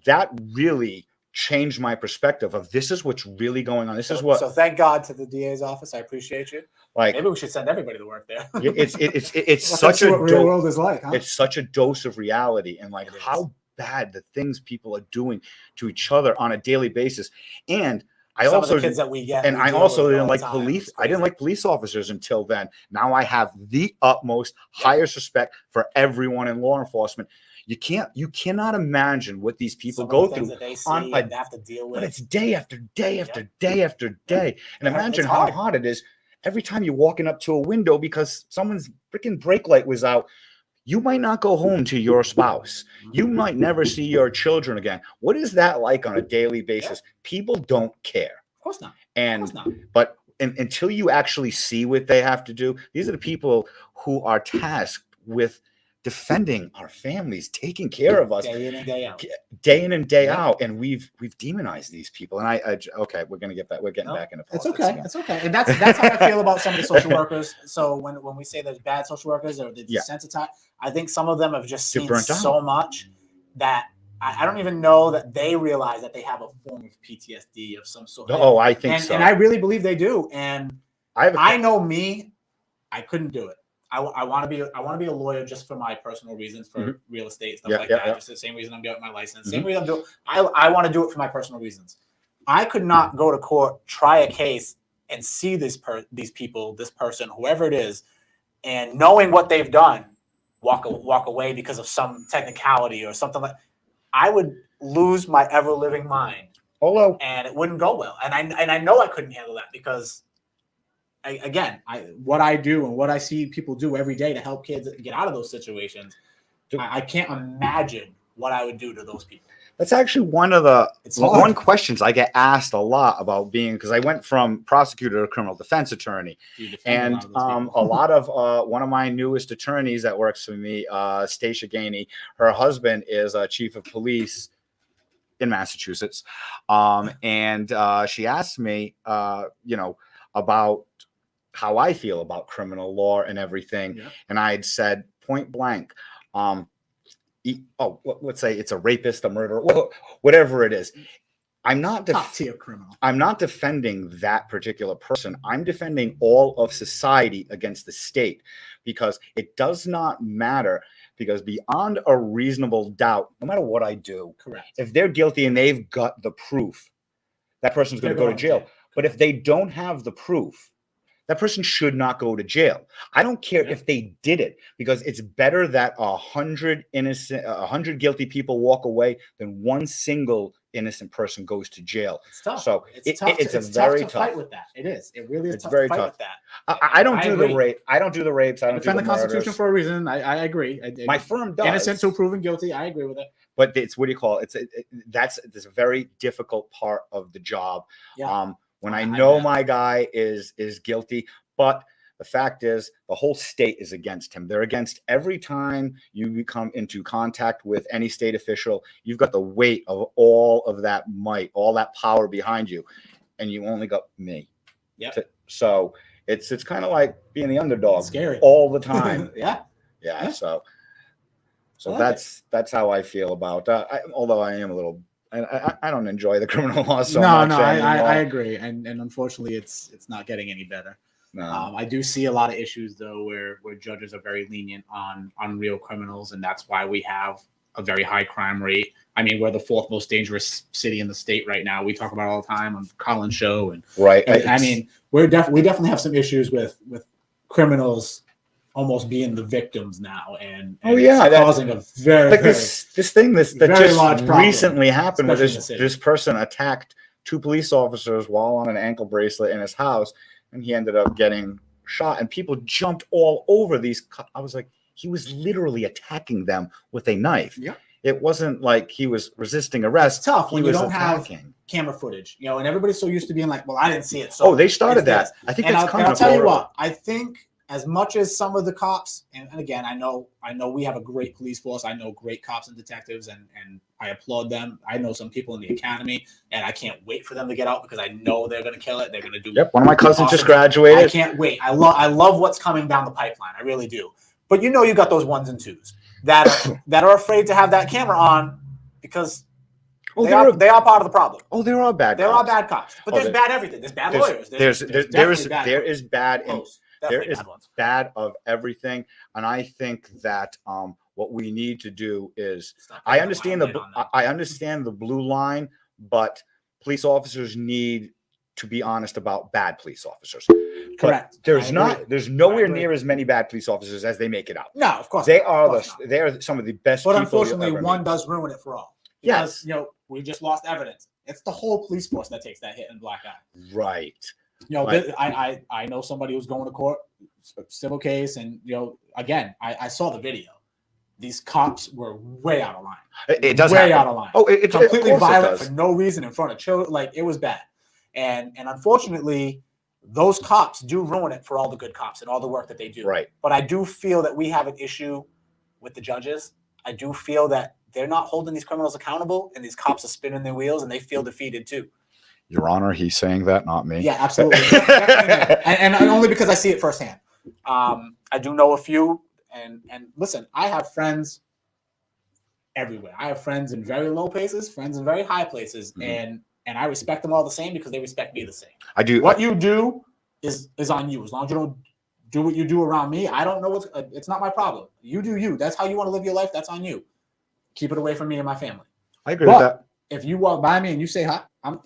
that really changed my perspective of this is what's really going on. This is what. So thank God to the DA's office. I appreciate you. Like, maybe we should send everybody to work there. It's such a what real world is like. Huh? It's such a dose of reality, and like how bad the things people are doing to each other on a daily basis. And I Some also of the kids that we get, and we I also didn't like time. police. I didn't like police officers until then. Now I have the utmost highest respect for everyone in law enforcement. You cannot imagine what these people go through that they see and have to deal with. But it's day after day after day after day. And imagine how hard it is every time you're walking up to a window because someone's freaking brake light was out. You might not go home to your spouse. You might never see your children again. What is that like on a daily basis? People don't care. Of course not. And but until you actually see what they have to do, these are the people who are tasked with defending our families, taking care of us day in and day out. Day in and day out. And we've demonized these people. And I okay, we're getting back into politics. It's okay. Again. It's okay. And that's how I feel about some of the social workers. So when we say there's bad social workers or they're desensitized, I think some of them have just seen so much that I don't even know that they realize that they have a form of PTSD of some sort. Oh, I think so. And I really believe they do. And I know me, I couldn't do it. I want to be a lawyer just for my personal reasons for real estate stuff like that. Just the same reason I'm getting my license. Same reason I'm doing. I want to do it for my personal reasons. I could not go to court, try a case, and see these people, this person, whoever it is, and knowing what they've done, walk away because of some technicality or something like. I would lose my ever living mind. And it wouldn't go well. And I know I couldn't handle that because. What I do and what I see people do every day to help kids get out of those situations, I can't imagine what I would do to those people. That's actually one of the questions I get asked a lot about being, because I went from prosecutor to criminal defense attorney, and a lot of one of my newest attorneys that works for me, Stacia Gainey, her husband is chief of police in Massachusetts, and she asked me, about how I feel about criminal law and everything. And I had said point blank, let's say it's a rapist, a murderer, whatever it is. I'm not top tier criminal. I'm not defending that particular person. I'm defending all of society against the state, because it does not matter, because beyond a reasonable doubt, no matter what I do, if they're guilty and they've got the proof, that person's going to go to jail. But if they don't have the proof, that person should not go to jail. I don't care if they did it, because it's better that 100 guilty people walk away than one single innocent person goes to jail. It's tough. So it's tough. It's very tough to fight with that. It is. It really is tough to fight with that. I don't do the rape. I don't do the rapes. I don't defend do the Constitution for a reason. I agree. My firm does. Innocent till proven guilty. I agree with it. But it's what do you call it? That's a very difficult part of the job. When I know my guy is guilty, but the fact is the whole state is against him. They're against every time you come into contact with any state official. You've got the weight of all of that might, all that power behind you, and you only got me. So it's kind of like being the underdog, scary all the time. Yeah. So that's how I feel about. Although I am a little. I don't enjoy the criminal law so much. No, I agree, and unfortunately, it's not getting any better. No. I do see a lot of issues though, where judges are very lenient on real criminals, and that's why we have a very high crime rate. I mean, we're the fourth most dangerous city in the state right now. We talk about it all the time on Colin's show, and right. I mean, we definitely have some issues with criminals almost being the victims now, and Oh, yeah, it's causing a very, like very this thing that very large just problem, recently happened where especially in the this city. this person attacked 2 police officers while on an ankle bracelet in his house, and he ended up getting shot, and people jumped all over these. I was like, he was literally attacking them with a knife. Yeah. It wasn't like he was resisting arrest. It's tough He when you was don't have attacking. camera footage, you know, and everybody's so used to being like, well, I didn't see it. So Oh, they started it's that. this. I think And it's I'll, coming. and I'll tell you forward. what, I think as much as some of the cops, and again, I know we have a great police force. I know great cops and detectives, and I applaud them. I know some people in the academy, and I can't wait for them to get out because I know they're going to kill it. They're going to do. Yep, one of my cousins just awesome. graduated. I can't wait. I love what's coming down the pipeline. I really do. But you know, you got those ones and twos that are afraid to have that camera on because they are part of the problem. Oh, there are bad. There cops. are bad cops, but Oh, there's bad everything. There's bad lawyers. There is definitely bad there ones. is bad in Close. there Definitely is bad ones. bad of everything, and I think that what we need to do is I understand the blue line, but police officers need to be honest about bad police officers. Correct. There's nowhere agree. near as many bad police officers as they make it out. No, of course They not. are Of course not. they are some of the best. But people unfortunately, you'll ever one meet. does ruin it for all. Because, Yes. you know, we just lost evidence. It's the whole police force that takes that hit in black eye. Right. You know, Right. I know somebody who's going to court, a civil case, and you know, again, I saw the video. These cops were way out of line. It does way happen. out of line. Oh, it Completely of course it violent does. for no reason in front of children. Like it was bad. And unfortunately, those cops do ruin it for all the good cops and all the work that they do. Right. But I do feel that we have an issue with the judges. I do feel that they're not holding these criminals accountable, and these cops are spinning their wheels, and they feel defeated too. Your Honor, he's saying that, not me. Yeah, absolutely. and only because I see it firsthand. I do know a few, and listen, I have friends everywhere. I have friends in very low places, friends in very high places, and I respect them all the same because they respect me the same. I do. What you do is on you. As long as you don't do what you do around me, I don't know it's not my problem. You do you. That's how you want to live your life. That's on you. Keep it away from me and my family. I agree with that. If you walk by me and you say hi, I'm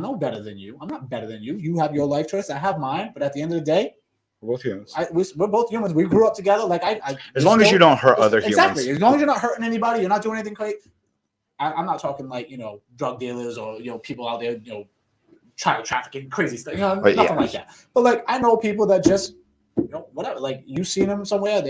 no better than you. I'm not better than you. You have your life choice. I have mine. But at the end of the day, We're both humans. we're both humans. We grew up together. Like As long as you don't hurt other humans. Exactly. As long as you're not hurting anybody, you're not doing anything crazy. I'm not talking like, you know, drug dealers or, you know, people out there, you know, child trafficking, crazy stuff. You know, But nothing yeah. like that. But like I know people that just, you know, whatever. Like you seen them somewhere,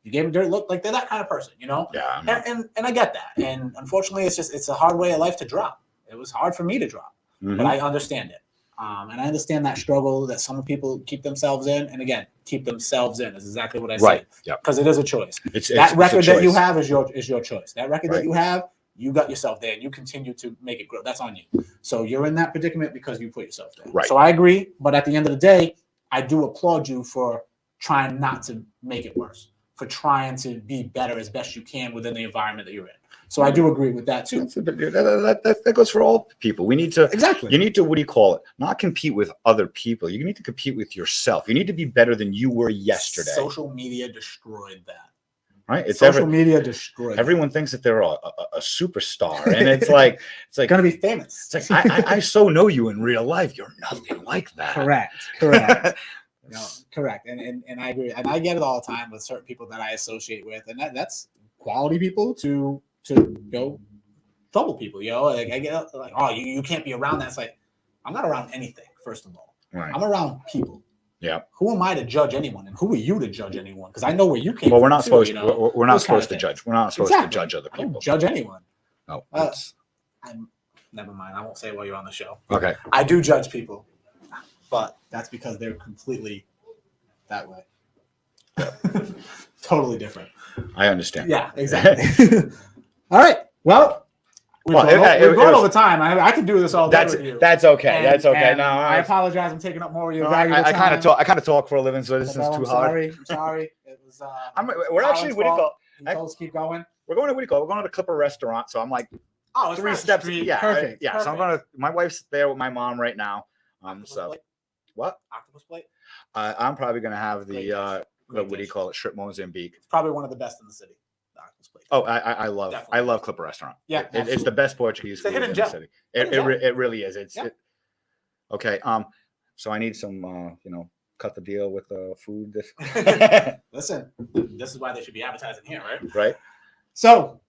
you gave them a dirty look. Like they're that kind of person, you know. Yeah. And I get that. And unfortunately, it's a hard way of life to drop. It was hard for me to drop, but I understand it. And I understand that struggle that some people keep themselves in. And again, keep themselves in is exactly what I said. Right. Yeah. Because it is a choice. It's That record it's a that you choice. have is your choice. That record Right. that you have, you got yourself there and you continue to make it grow. That's on you. So you're in that predicament because you put yourself there. Right. So I agree. But at the end of the day, I do applaud you for trying not to make it worse, for trying to be better as best you can within the environment that you're in. So I do agree with that too. That goes for all people. We need to Exactly. You need to, what do you call it? Not compete with other people. You need to compete with yourself. You need to be better than you were yesterday. Social media destroyed that. Right? It's Social media destroyed. everyone thinks that they're a superstar, and it's like Gonna be famous. it's like I so know you in real life. You're nothing like that. Correct. No, correct. And I agree. And I get it all the time with certain people that I associate with, and that's quality people to you know, trouble people. You know, like I get like, oh, you can't be around that. It's like I'm not around anything. First of all, Right. I'm around people. Yeah. Who am I to judge anyone, and who are you to judge anyone? Because I know where you came. Well, we're from not too, supposed. you know? We're not Those kind of supposed to things. judge. We're not supposed Exactly. to judge other I don't people. judge anyone. No. Never mind. I won't say while you're on the show. Okay. I do judge people, but that's because they're completely that way. Totally different. I understand. Yeah, exactly. All right. Well, we've Well, gone, it gone was- over time. I could do this all day with you. That's okay. And- That's okay. and No, I apologize. I'm taking up more of your valuable I time. kind of talk for a living, so this is No, too I'm hard. sorry. I'm sorry. It was. We're actually, what do you call? He told us to keep going. We're going to, what do you call? We're going to the Clipper restaurant, so I'm like Oh, it's 3 right steps. street. Yeah, Perfect. yeah. So I'm gonna. My wife's there with my mom right now. Octopus So plate? what? Octopus plate. I'm probably gonna have Great the dish. Great what do you dish. call it? Shrimp Mozambique. It's probably one of the best in the city. The octopus plate. Oh, I love Definitely. Clipper restaurant. Yeah, it's the absolutely. best Portuguese It's a food hidden in gem. the city. Hidden gem. It really is. Yeah. Okay. So I need some cut the deal with the food. Listen, this is why they should be advertising here, right? Right. So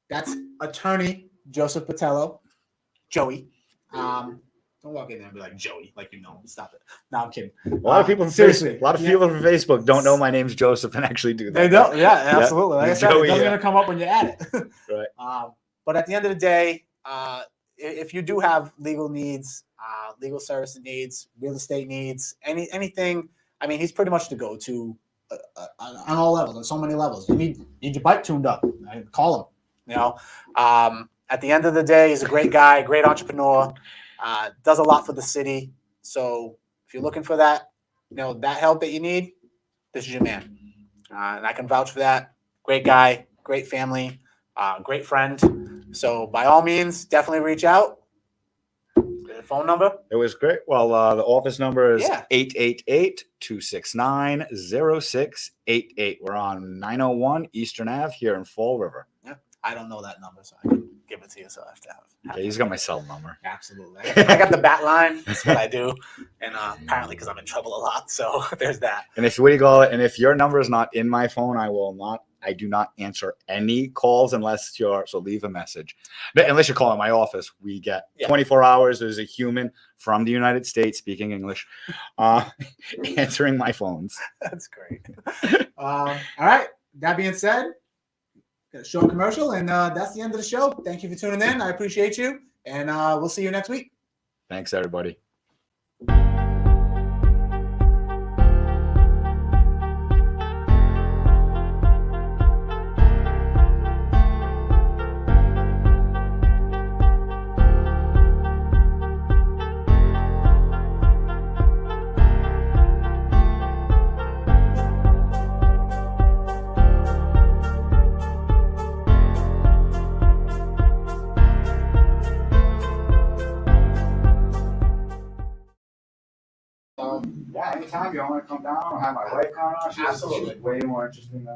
that's attorney Joseph Botelho, Joey. Don't walk in there and be like Joey, like you know. Stop it. No, I'm kidding. A lot of people from seriously, Facebook, a lot of people from Facebook don't know my name's Joseph and actually do that. They don't. Yeah, absolutely. Like I said, Joey, it doesn't yeah. even come up when you add it. Right. But at the end of the day, if you do have legal needs, legal service needs, real estate needs, anything, I mean, he's pretty much the go-to on all levels, on so many levels. You need your bike tuned up. Call him. You know, at the end of the day, he's a great guy, great entrepreneur. Does a lot for the city. So if you're looking for that, you know, that help that you need, this is your man. And I can vouch for that. Great guy, great family, great friend. So by all means, definitely reach out. The phone number? It was great. Well, the office number is Yeah. 888-269-0688. We're on 901 Eastern Ave here in Fall River. Yeah. I don't know that number, so I can give it to you. So I have to have Okay, he's got my cell number. Absolutely. I got the bat line. That's what I do. And apparently because I'm in trouble a lot. So there's that. And if what do you call it? And if your number is not in my phone, I do not answer any calls unless so leave a message. But unless you're calling my office, we get 24 hours. There's a human from the United States speaking English, answering my phones. That's great. All right. That being said, got a show commercial, and that's the end of the show. Thank you for tuning in. I appreciate you, and we'll see you next week. Thanks, everybody. Yeah, anytime you want to come down or have my wife come on, she's Absolutely. way more interesting than